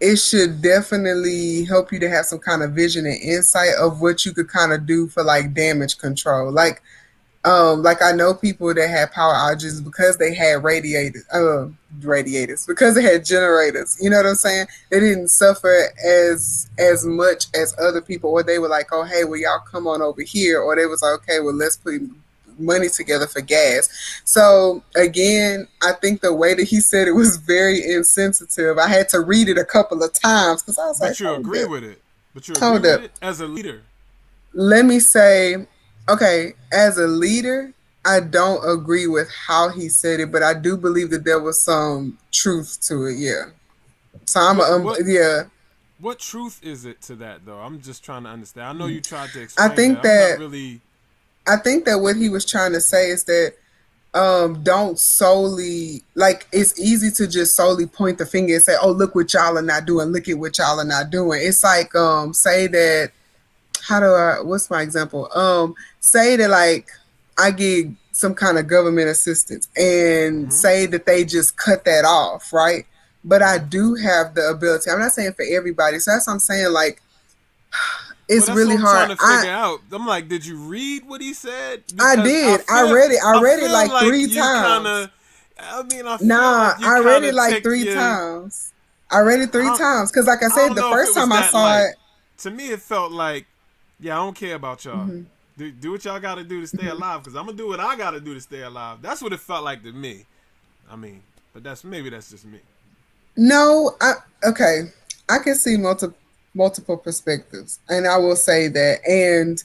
it should definitely help you to have some kind of vision and insight of what you could kind of do for like damage control. Like, Like I know people that had power outages because they had radiators, because they had generators. You know what I'm saying? They didn't suffer as much as other people, or they were like, oh hey, well y'all come on over here, or they was like, okay, well let's put money together for gas. So again, I think the way that he said it was very insensitive. I had to read it a couple of times because I was like, But you agree with it. But you agree Hold with up. it as a leader. Let me say, okay, as a leader, I don't agree with how he said it, but I do believe that there was some truth to it. Yeah. So yeah. What truth is it to that though? I'm just trying to understand. I know you tried to I explain think that. I'm that not really. I think that what he was trying to say is that don't solely, like, it's easy to just solely point the finger and say, oh look what y'all are not doing, look at what y'all are not doing. It's like say that, what's my example? Say that like I get some kind of government assistance and say that they just cut that off, right? But I do have the ability. I'm not saying for everybody. So that's what I'm saying, like, it's Well, that's really what I'm hard. trying to figure out. I'm like, did you read what he said? I Because did. I read it. I read it feel like three you kind times. of. I mean, I feel Nah, like you I read kind it of like checked three your. times. I read it three times because, like I I said, don't the know if it first was time I that saw like. it, To me, it felt like, yeah, I don't care about y'all. Do what y'all got to do to stay alive, because I'm gonna do what I got to do to stay alive. That's what it felt like to me. I mean, but that's just me. no, okay, I can see multiple perspectives, and I will say that. And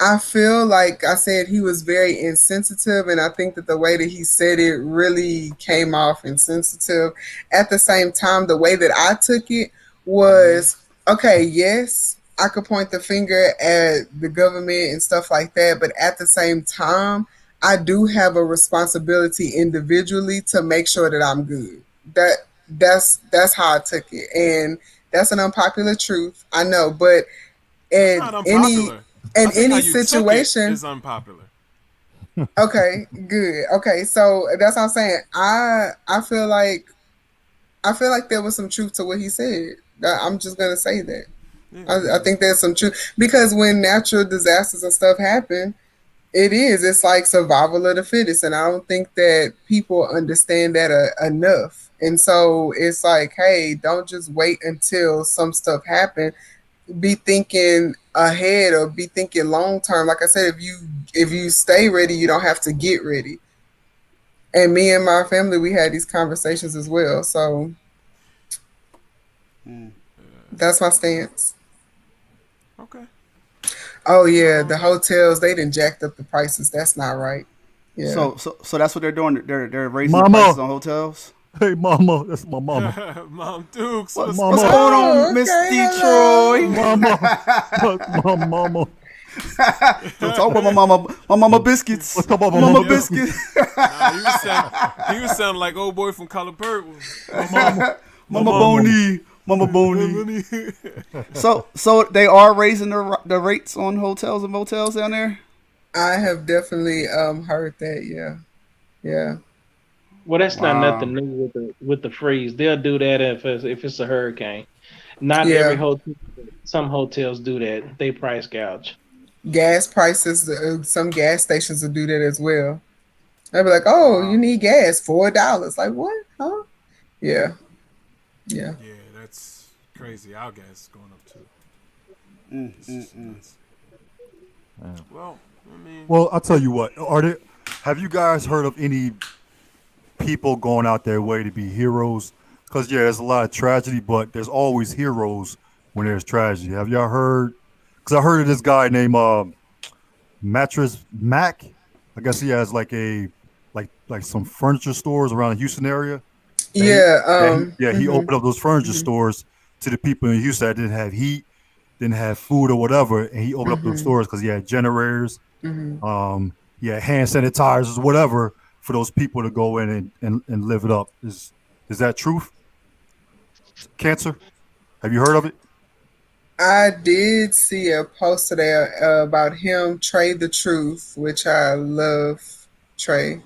I feel like I said he was very insensitive, and I think that the way that he said it really came off insensitive. At the same time, the way that I took it was, okay, yes, I could point the finger at the government and stuff like that, but at the same time, I do have a responsibility individually to make sure that I'm good. That's how I took it, and that's an unpopular truth, I know, but It's in not any unpopular. in I think how any you took it situation. is unpopular. Okay, good. Okay, so that's what I'm saying. I feel like there was some truth to what he said. I'm just gonna say that. I think there's some truth because when natural disasters and stuff happen, it's like survival of the fittest, and I don't think that people understand that enough. And so it's like, hey, don't just wait until some stuff happen. Be thinking ahead or be thinking long term. Like I said, if you stay ready, you don't have to get ready. And me and my family, we had these conversations as well. So that's my stance. Okay. Oh yeah, the hotels, they done jacked up the prices. That's not right. Yeah. So that's what they're doing. They're raising the Mama. prices on hotels. Hey, mama. That's my mama. Mom Dukes. What's Mama. going on, Oh, Miss okay, Detroit? hello. Mama. My mama. Don't talk about my mama biscuits. What's up about My my mama mama biscuits. He was sounding like old boy from Color Purple. Mama mama. Boney. Mama Boney. So they are raising the rates on hotels and motels down there. I have definitely heard that. Yeah. Yeah. Well, that's not Wow. nothing new with the freeze. They'll do that if it's a hurricane. Not every Yeah. hotel. Some hotels do that. They price gouge. Gas prices, some gas stations will do that as well. They'll be like, oh, you need gas, $4. Like, what? Huh? Yeah. Yeah. Yeah, that's crazy. Our gas is going up too. It's just nuts. Well, I mean, Well, I'll tell you what. Have you guys heard of any people going out their way to be heroes? Because, yeah, there's a lot of tragedy, but there's always heroes when there's tragedy. Have y'all heard? Because I heard of this guy named Mattress Mac. I guess he has like some furniture stores around the Houston area. Yeah. He opened up those furniture stores to the people in Houston that didn't have heat, didn't have food or whatever, and he opened up those stores because he had generators, he had hand sanitizers, whatever, for those people to go in and live it up. Is that truth? Cancer? Have you heard of it? I did see a post today about him, Trey the Truth, which I love Trey.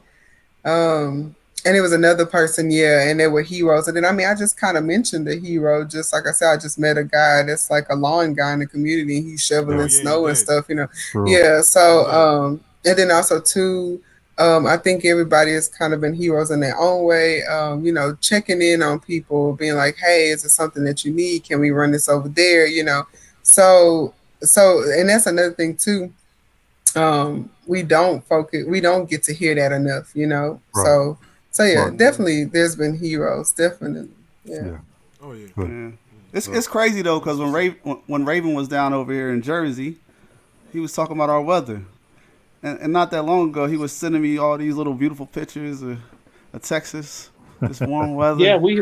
And it was another person, yeah, and they were heroes. And then, I mean, I just kind of mentioned the hero. Just like I said, I just met a guy that's like a lawn guy in the community. He's shoveling yeah, snow you and did. stuff, True. Yeah, so and then also too, I think everybody has kind of been heroes in their own way. Checking in on people, being like, "Hey, is it something that you need? Can we run this over there?" So and that's another thing too. We don't get to hear that enough. Right. So yeah, Right. definitely, there's been heroes, definitely. Yeah. Yeah. Oh yeah. Good. Yeah. It's crazy though, because when Raven was down over here in Jersey, he was talking about our weather, and not that long ago, he was sending me all these little beautiful pictures of Texas, this warm weather. Yeah, we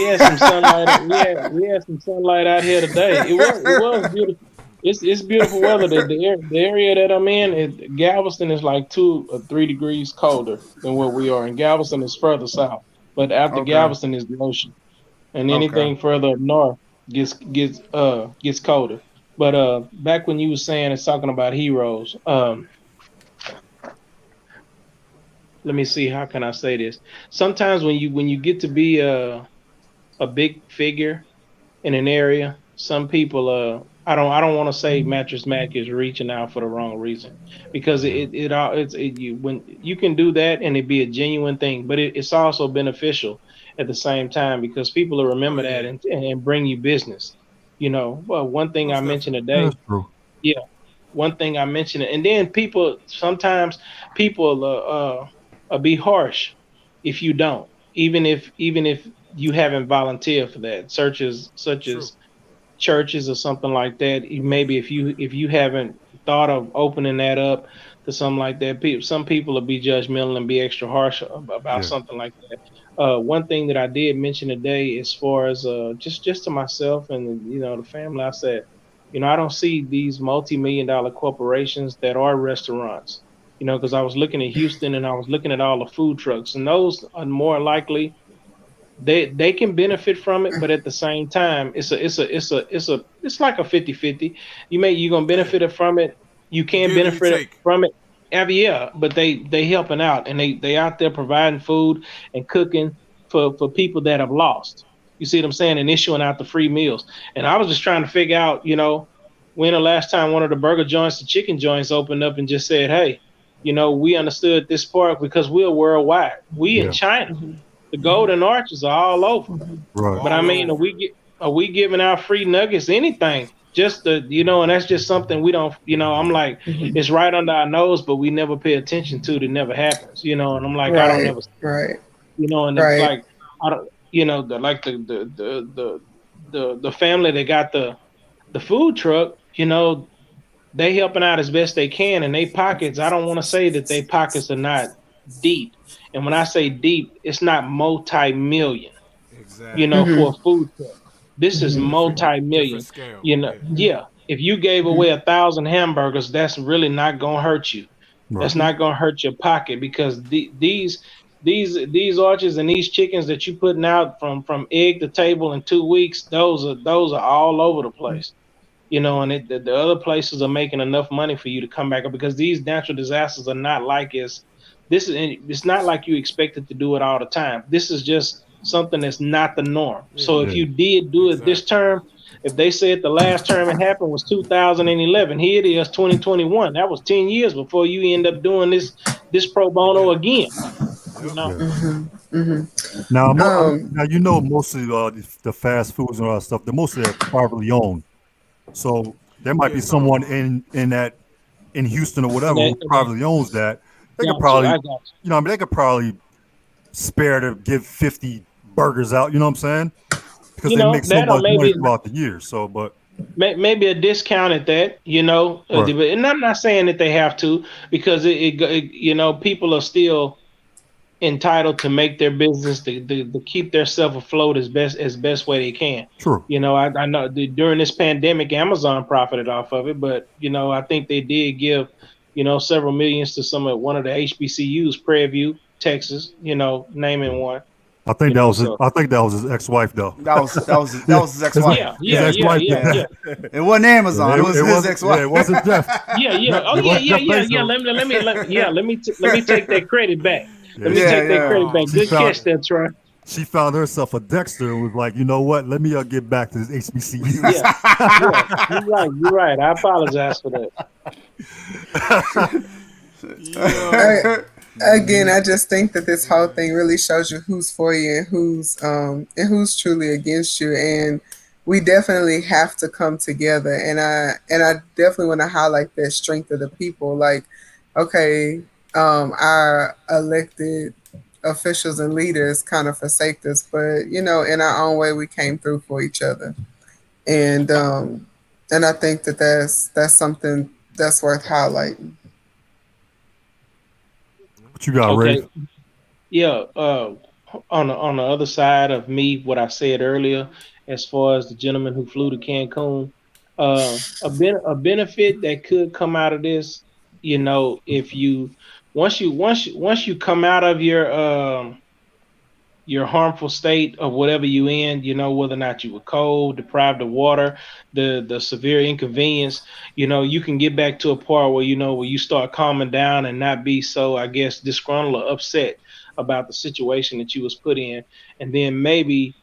had some sunlight. We had some sunlight out here today. It was beautiful. It's beautiful weather. The area that I'm in, Galveston is like 2 or 3 degrees colder than where we are, and Galveston is further south. But after Okay. Galveston is the ocean, and Okay. anything further up north gets colder. But back when you were saying it's talking about heroes, let me see, how can I say this? Sometimes when you get to be a big figure in an area, some people I don't want to say Mattress Mac is reaching out for the wrong reason, because when you can do that and it be a genuine thing, but it's also beneficial at the same time, because people will remember that and bring you business. Well, one thing I mentioned today, That's true. yeah, one thing I mentioned, and then sometimes people be harsh if you don't, even if you haven't volunteered for that, such as churches or something like that. Maybe if you haven't thought of opening that up to something like that, some people will be judgmental and be extra harsh about Yeah. something like that. One thing that I did mention today, as far as just to myself and the family, I said, I don't see these multi-million-dollar corporations that are restaurants. Because I was looking at Houston and I was looking at all the food trucks, and those are more likely they can benefit from it, but at the same time, it's like a 50-50. You're gonna benefit from it. You can Give and benefit take. from it. Yeah, but they helping out, and they out there providing food and cooking for people that have lost. You see what I'm saying? And issuing out the free meals. And I was just trying to figure out, when the last time one of the burger joints, the chicken joints opened up and just said, hey, we understood this part, because we're worldwide. We in China. The golden arches are all over. Right. But I mean, are we giving out free nuggets, anything? Just and that's just something we don't, I'm like, it's right under our nose, but we never pay attention to it. It never happens, and I'm like, I don't ever, Right. and it's like, I don't, the family that got the food truck, they helping out as best they can, and they pockets, I don't want to say that they pockets are not deep. And when I say deep, it's not multi-million, Exactly. for a food truck. This is multi-million, Different scale. Yeah. If you gave away 1,000 hamburgers, that's really not going to hurt you. Right. That's not going to hurt your pocket, because these arches and these chickens that you putting out from egg to table in 2 weeks, those are all over the place. And the other places are making enough money for you to come back up, because these natural disasters are not like it's not like you expected to do it all the time. This is just something that's not the norm. So if you did do it this term, if they said the last term it happened was 2011, here it is 2021. That was 10 years before you end up doing this pro bono again. Now, most of the fast foods and all that stuff, they're mostly privately owned. So there might be someone in Houston or whatever who privately owns that. They could probably, they could probably spare to give 50 burgers out. You know what I'm saying? Because they make so much money throughout the year. So, but maybe a discount at that, Right. And I'm not saying that they have to, because it people are still entitled to make their business to keep themselves afloat as best way they can. True. I know during this pandemic, Amazon profited off of it, but I think they did give several millions to one of the HBCUs, Prairie View, Texas, naming one. I think that was his ex-wife though. That was his ex-wife. Yeah. It wasn't Amazon. It was his ex-wife. Yeah, it wasn't Jeff. Yeah. Oh, yeah. Let me take that credit back. Let me take that credit back. Good catch there, Troy. She found herself a Dexter and was like, you know what? Let me get back to this HBCU. Yeah, you're right. I apologize for that. Yeah. Again, I just think that this whole thing really shows you who's for you and who's truly against you, and we definitely have to come together. And I definitely want to highlight that strength of the people. Like, okay, our elected officials and leaders kind of forsaked us, but in our own way, we came through for each other, and I think that that's something that's worth highlighting. What you got, Okay. Ray? Yeah. On the other side of me, what I said earlier, as far as the gentleman who flew to Cancun, a benefit that could come out of this, if you once you come out of your harmful state of whatever you in, whether or not you were cold, deprived of water, the severe inconvenience, you can get back to a part where where you start calming down and not be so, I guess, disgruntled or upset about the situation that you was put in. And then maybe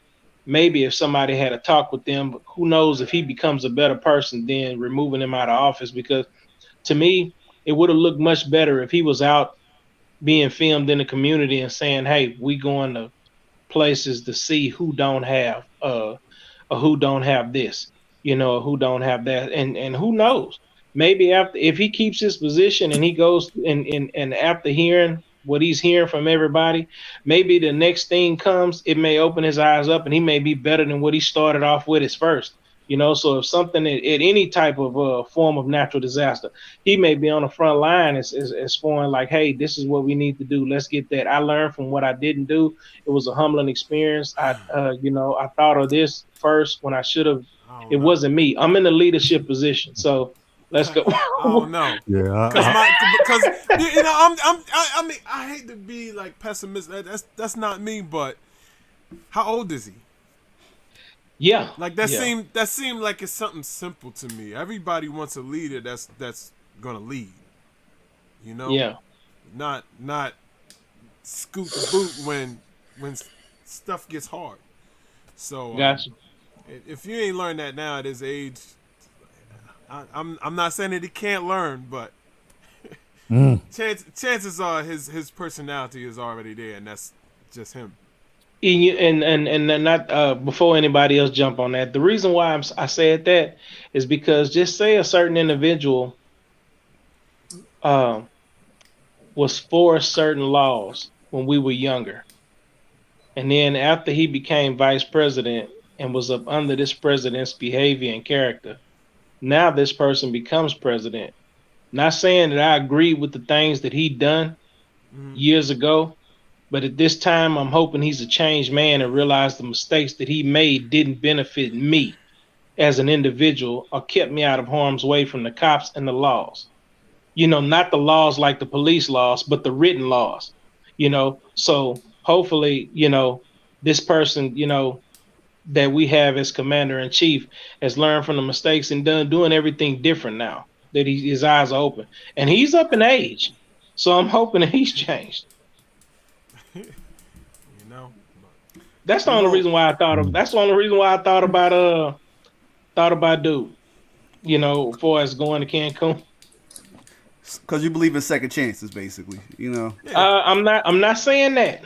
if somebody had a talk with them, who knows if he becomes a better person than removing him out of office. Because to me, it would have looked much better if he was out being filmed in the community and saying, hey, we going to places to see who don't have or who don't have this, or who don't have that. And who knows, maybe after, if he keeps his position and he goes and after hearing what he's hearing from everybody, maybe the next thing comes, it may open his eyes up and he may be better than what he started off with as first. So if something at any type of form of natural disaster, he may be on the front line as far like, hey, this is what we need to do. Let's get that. I learned from what I didn't do. It was a humbling experience. I thought of this first when I should have. It wasn't me. I'm in a leadership position, so let's go. I don't know. Yeah, Because I mean, I hate to be like pessimistic. That's not me. But how old is he? Yeah, Like that seemed like it's something simple to me. Everybody wants a leader that's gonna lead. Yeah. Not scoot the boot when stuff gets hard. So Gotcha. if you ain't learned that now at his age, I'm not saying that he can't learn, but chances are his personality is already there, and that's just him. And not before anybody else jump on that. The reason why I said that is because just say a certain individual was for certain laws when we were younger, and then after he became vice president and was up under this president's behavior and character, now this person becomes president. Not saying that I agree with the things that he done years ago. But at this time, I'm hoping he's a changed man and realize the mistakes that he made didn't benefit me as an individual or kept me out of harm's way from the cops and the laws. Not the laws like the police laws, but the written laws. So hopefully, this person, that we have as commander in chief has learned from the mistakes and doing everything different now that his eyes are open. And he's up in age. So I'm hoping that he's changed. That's the only reason why I thought of. That's the only reason why I thought about dude. As far as going to Cancun. Because you believe in second chances, basically. I'm not saying that.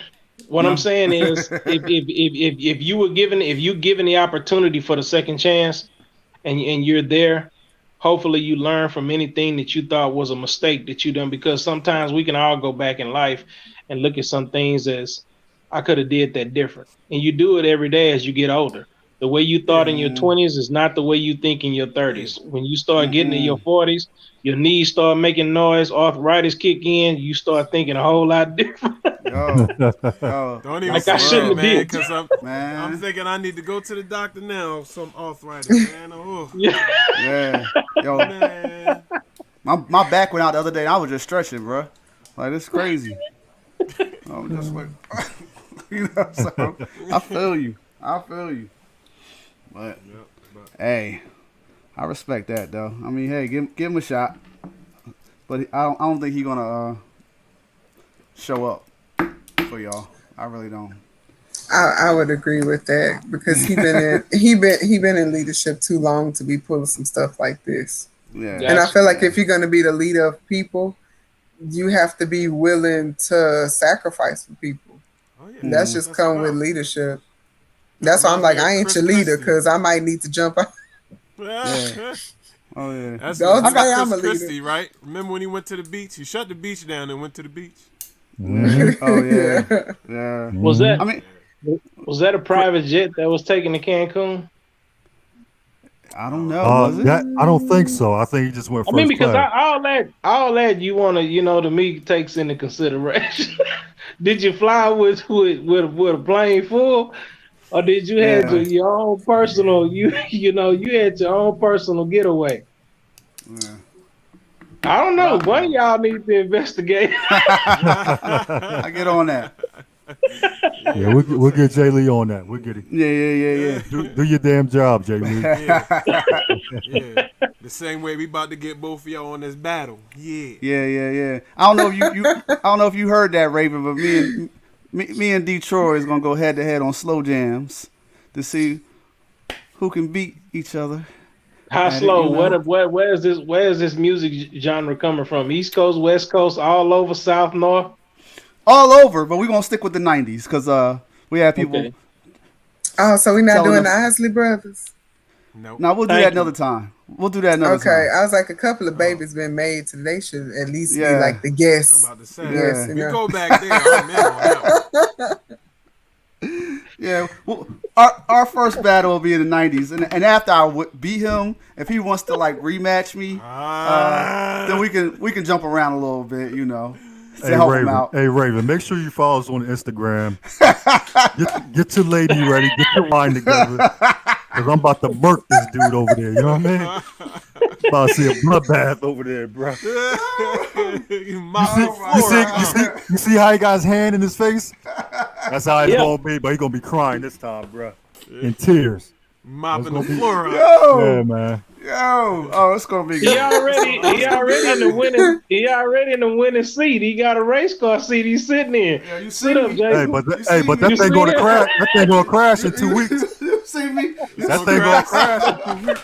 What I'm saying is, if you given the opportunity for the second chance, and you're there, hopefully you learn from anything that you thought was a mistake that you done. Because sometimes we can all go back in life and look at some things as, I could have did that different. And you do it every day as you get older. The way you thought in your 20s is not the way you think in your 30s. When you start getting in your 40s, your knees start making noise, arthritis kick in, you start thinking a whole lot different. Don't even like I shouldn't have did. Because I'm thinking I need to go to the doctor now. Some arthritis, man. Oh. Yeah. Yo, Man. my back went out the other day. I was just stretching, bro. Like, it's crazy. I'm just like, so I feel you. But hey, I respect that though. I mean, hey, give him a shot. But I don't think he's gonna show up for y'all. I really don't. I would agree with that because he been in leadership too long to be pulling some stuff like this. Yeah. And I feel like if you're gonna be the leader of people, you have to be willing to sacrifice for people. Oh, yeah. That's just come with wild. leadership. That's why I'm Reminds like, me of I ain't Chris your leader Christie. because I might need to jump out. Oh yeah. That's Don't Chris say I'm a leader. Christie, right? Remember when he went to the beach? He shut the beach down and went to the beach. Oh yeah. Yeah. Was that I mean, was that a private jet that was taken to Cancun? I don't know. Was it? That I don't think so. I think he just went I first mean, because class. all that you want to, to me takes into consideration. Did you fly with a plane full, or did you have Yeah. your own personal? You had your own personal getaway. Yeah. I don't know. One of y'all need to investigate. I get on that. Yeah, we'll get Jay Lee on that. We'll get it. Yeah. Do your damn job, Jay Lee. Yeah. The same way we about to get both of y'all on this battle. Yeah. Yeah. I don't know if I don't know if you heard that, Raven, but me and Detroit is gonna go head to head on slow jams to see who can beat each other. How And, slow? you know- Where is this music genre coming from? East Coast, West Coast, all over, South, North? All over, but we're gonna stick with the 90s because we have people. Okay. Oh, so we're not Telling doing the us- Isley Brothers? Nope. Now we'll do Thank that you. another time. We'll do that another Okay, time. I was like, a couple of babies been made, so they should at least be Yeah. like the I'm guests. about to say. Yes, We you know. go back there. I'm in on that one. Yeah, well, our first battle will be in the 90s, and after I beat him, if he wants to like rematch me, then we can jump around a little bit, to Hey help him Raven, out. make sure you follow us on Instagram. Get your lady ready. Get your wine together. Cause I'm about to murk this dude over there. You know what I mean? About to see a bloodbath over there, bro. You see how he got his hand in his face? That's how it's Yeah. gonna be. But he's gonna be crying this time, bro, in tears. Mopping the floor up. Yeah, man. Oh, it's gonna be He good. already in the winning seat. He got a race car seat he's sitting in. Yeah, you see Sit up, me? Jason. Hey, but You that see thing me? gonna crash. That thing gonna crash in 2 weeks. You see me? That thing gonna crash in 2 weeks.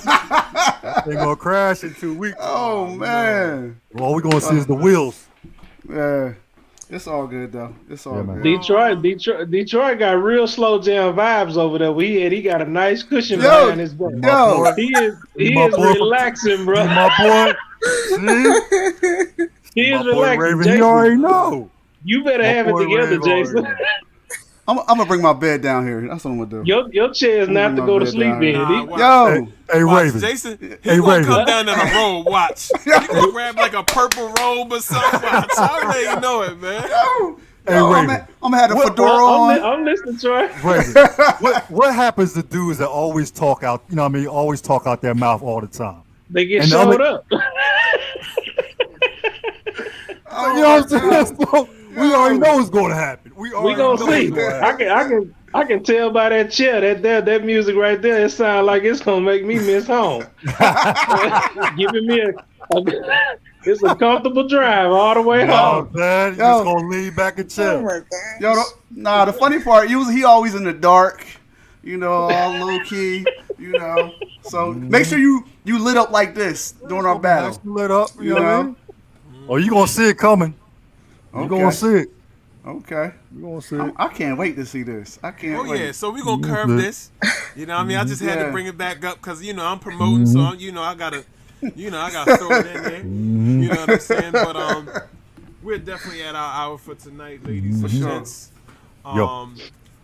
That thing gonna crash in 2 weeks. Oh man. All we gonna see is the wheels. Yeah, it's all good though. It's all Yeah, man. good. Detroit got real slow jam vibes over there. He got a nice cushion Yo, behind his back. Yo, He My is boy- relaxing, bro. My boy, see? He My is boy relaxing. Raven, he Jason, already know. you better My have it boy together, Raven already Jason. know. I'm gonna bring my bed down here. That's what I'm gonna do. Your chair is not to go to sleep in. Nah, watch. Yo, Hey, Watch, Raven. Jason, he Hey, gonna Raven. come down in a robe. Watch. He gonna grab like a purple robe or something. Watch. I already know it, man. Hey, I'm Raven. gonna have the fedora on. I'm listening, Troy. Raven. What happens to dudes that always talk out? You know what I mean? Always talk out their mouth all the time. They get And the showed other- up. Oh, You know what I'm saying? So, we already know what's going to happen. We We already gonna know see. what's gonna happen. I can tell by that chair that music right there. It sounds like it's gonna make me miss home. Giving me it's a comfortable drive all the way You know what home. I'm saying? You Yo. just gonna lean back and Oh chill. my Yo, gosh. the funny part, he always in the dark, all low key, So make sure you lit up like this during our battle. Nice and lit up. You You know what I know? mean? Oh, you gonna see it coming. You Okay. gonna see it. Okay. You gonna see it. I can't wait to see this. I can't Oh wait. yeah, so we gonna curve Mhm. this. You know what I mean? I just had to Yeah. bring it back up because I'm promoting, so I gotta throw it in there. You know what I'm saying? But we're definitely at our hour for tonight, ladies and sure. gents. Yo.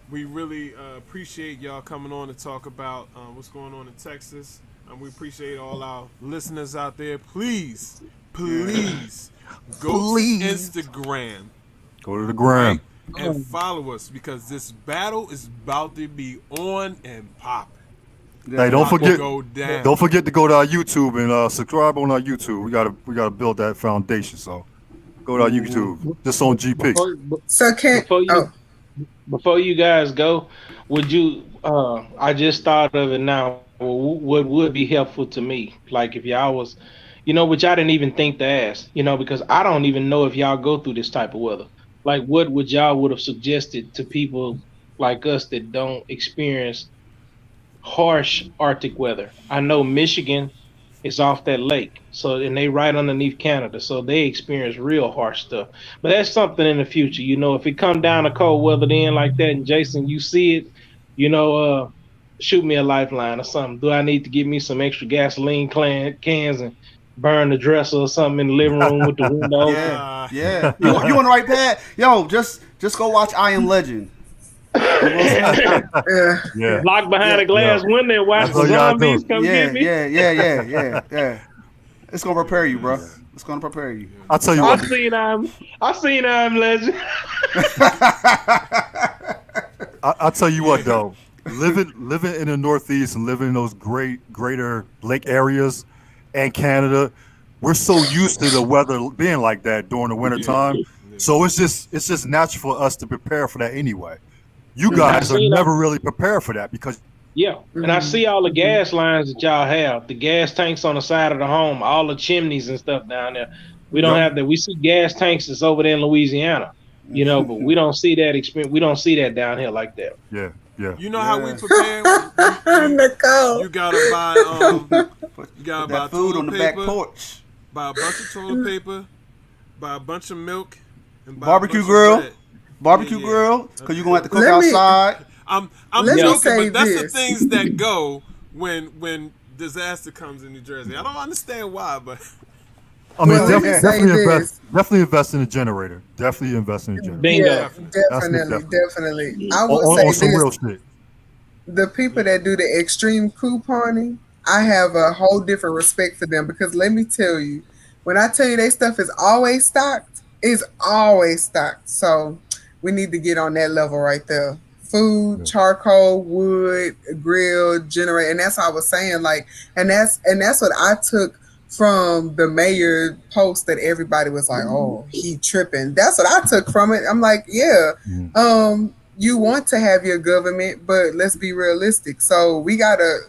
We really appreciate y'all coming on to talk about what's going on in Texas. We appreciate all our listeners out there. Please go to Instagram. Go to the gram. And follow us because this battle is about to be on and popping. Hey, don't About to forget. go down. Don't forget to go to our YouTube and subscribe on our YouTube. We gotta build that foundation. So go to our YouTube. Just on GP. So Before you guys go, would you? I just thought of it now. What would be helpful to me, like if y'all was, which I didn't even think to ask, because I don't even know if y'all go through this type of weather. Like, what would y'all would have suggested to people like us that don't experience harsh Arctic weather? I know Michigan It's off that lake. So and they right underneath Canada. So they experience real harsh stuff. But that's something in the future. If it come down to cold weather then like that, and Jason, you see it, shoot me a lifeline or something. Do I need to get me some extra gasoline cans and burn the dresser or something in the living room with the window open? Yeah. You on the right path? Yo, just go watch I Am Legend. Yeah. Lock behind a glass window and watch the zombies come get me. Yeah. It's gonna prepare you, bro. It's gonna prepare you. I'll tell you what. I seen I'm Legend. I'll tell you what though. Living in the Northeast and living in those greater lake areas and Canada, we're so used to the weather being like that during the winter time. So it's just natural for us to prepare for that anyway. You guys are never really prepared for that because and I see all the gas lines that y'all have, the gas tanks on the side of the home, all the chimneys and stuff down there. We don't have that. We see gas tanks that's over there in Louisiana, but we don't see that experience. We don't see that down here like that. Yeah. You know how we prepare? You gotta buy food on the back paper, porch. buy a bunch of toilet paper, buy a bunch of milk, and buy Barbecue a bunch grill. of bread. Barbecue grill, because you're gonna have to cook Let me- outside. I'm Let me joking, say but that's the this. things that go when disaster comes in New Jersey. I don't understand why, but I mean, Well, let me definitely invest in a generator. Definitely invest in a generator. Bingo. Yeah, definitely. I would On say some real this: shit. the people that do the extreme couponing, I have a whole different respect for them because let me tell you, when I tell you they stuff is always stocked, it's always stocked. So we need to get on that level right there. Food, charcoal, wood, grill, generator, and that's what I was saying. Like, and that's what I took from the mayor post that everybody was like, "Oh, he tripping." That's what I took from it. I'm like, yeah, you want to have your government, but let's be realistic. So we gotta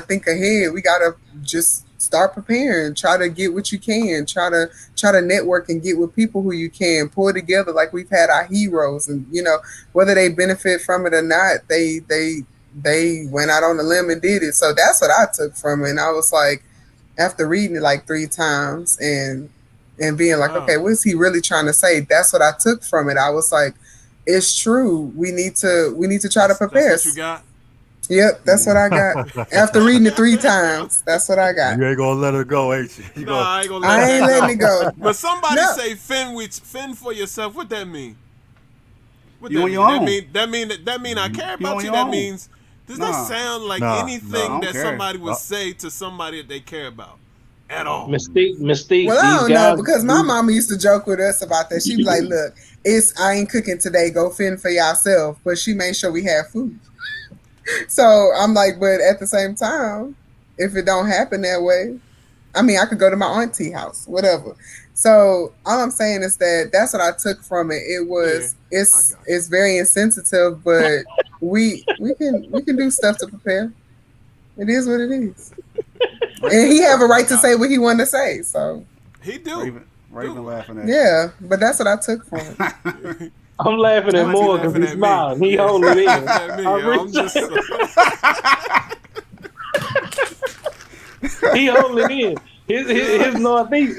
think ahead. We gotta just start preparing. Try to get what you can. Try to network and get with people who you can. Pull together like we've had our heroes, and whether they benefit from it or not, they went out on a limb and did it. So that's what I took from it. And I was like, after reading it like 3 times and being like, okay, what's he really trying to say? That's what I took from it. I was like, it's true. We need to try to prepare. That's what you got? Yep, that's what I got. After reading it 3 times, that's what I got. You ain't gonna let it go, ain't you? I ain't gonna I let ain't that letting it go. But somebody No. say fend for yourself. What that mean? What You that on your own. That mean I care You on about you. your That own. means does Nah. that sound like Nah. anything I don't that care. somebody would say to somebody that they care about at all? Mystique. Well, I These don't know guys, because my mama used to joke with us about that. She'd be like, "Look, I ain't cooking today. Go fend for yourself." But she made sure we had food. So I'm like, but at the same time, if it don't happen that way, I mean, I could go to my auntie house, whatever. So all I'm saying is that's what I took from it. It was it's very insensitive, but we can do stuff to prepare. It is what it is, and he have a right to say what he wanted to say. So He do. Raven laughing at yeah, but that's what I took from it. I'm laughing at Why you more because laughing he's at me? smiling. He holding it in. At me, yo. I'm just He holding it in. His northeast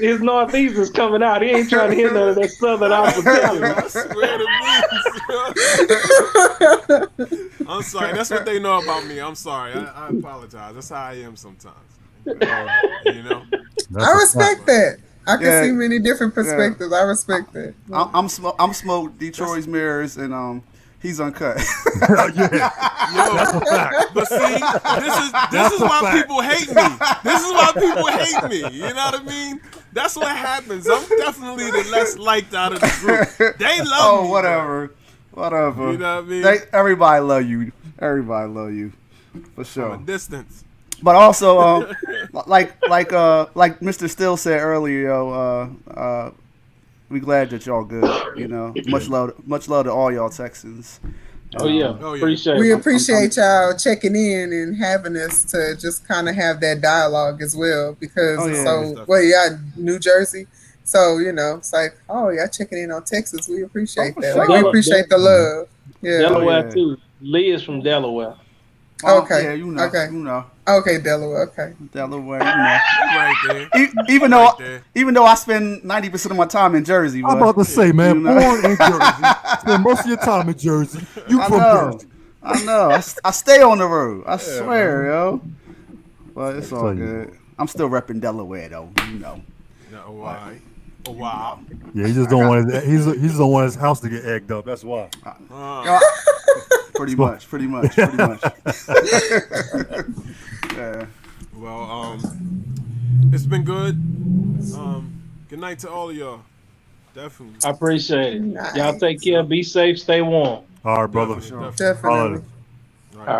is coming out. He ain't trying to hear none of that southern hospitality. I swear to me. I'm sorry. That's what they know about me. I'm sorry. I apologize. That's how I am sometimes. I respect that. I can see many different perspectives. I respect that. I'm Smoke, Detroit's mirrors, and he's uncut. But see, this is why people hate me. This is why people hate me. You know what I mean? That's what happens. I'm definitely the less liked out of the group. They love me. Whatever. You know what I mean? Everybody love you. Everybody love you, for sure. From a distance. But also, like Mr. Still said earlier, we glad that y'all good. Much love to all y'all Texans. Oh yeah. Appreciate We it. appreciate y'all checking in and having us to just kind of have that dialogue as well because New Jersey. So it's like, oh, y'all checking in on Texas. We appreciate that. sure. Like, we appreciate the love. Yeah. Delaware too. Lee is from Delaware. Okay. Yeah, you know. Okay. You know. Okay, Delaware. Okay. Delaware, you know. Right there. Even Right though there. even though I spend 90% of my time in Jersey, I'm but about to say, man, you know. born in Jersey, spend most of your time in Jersey. You I from know. Jersey? I know. I stay on the road. I swear, yo. But it's all tell you. good. I'm still repping Delaware though. You know. No, why? Oh, wow. Yeah, he just don't want his, he just don't want his house to get egged up. That's why. Pretty much. Yeah. Well, it's been good. Good night to all of y'all. Definitely. I appreciate it. Nice. Y'all take care. Be safe. Stay warm. All right, brother. Definitely. Definitely. Holla.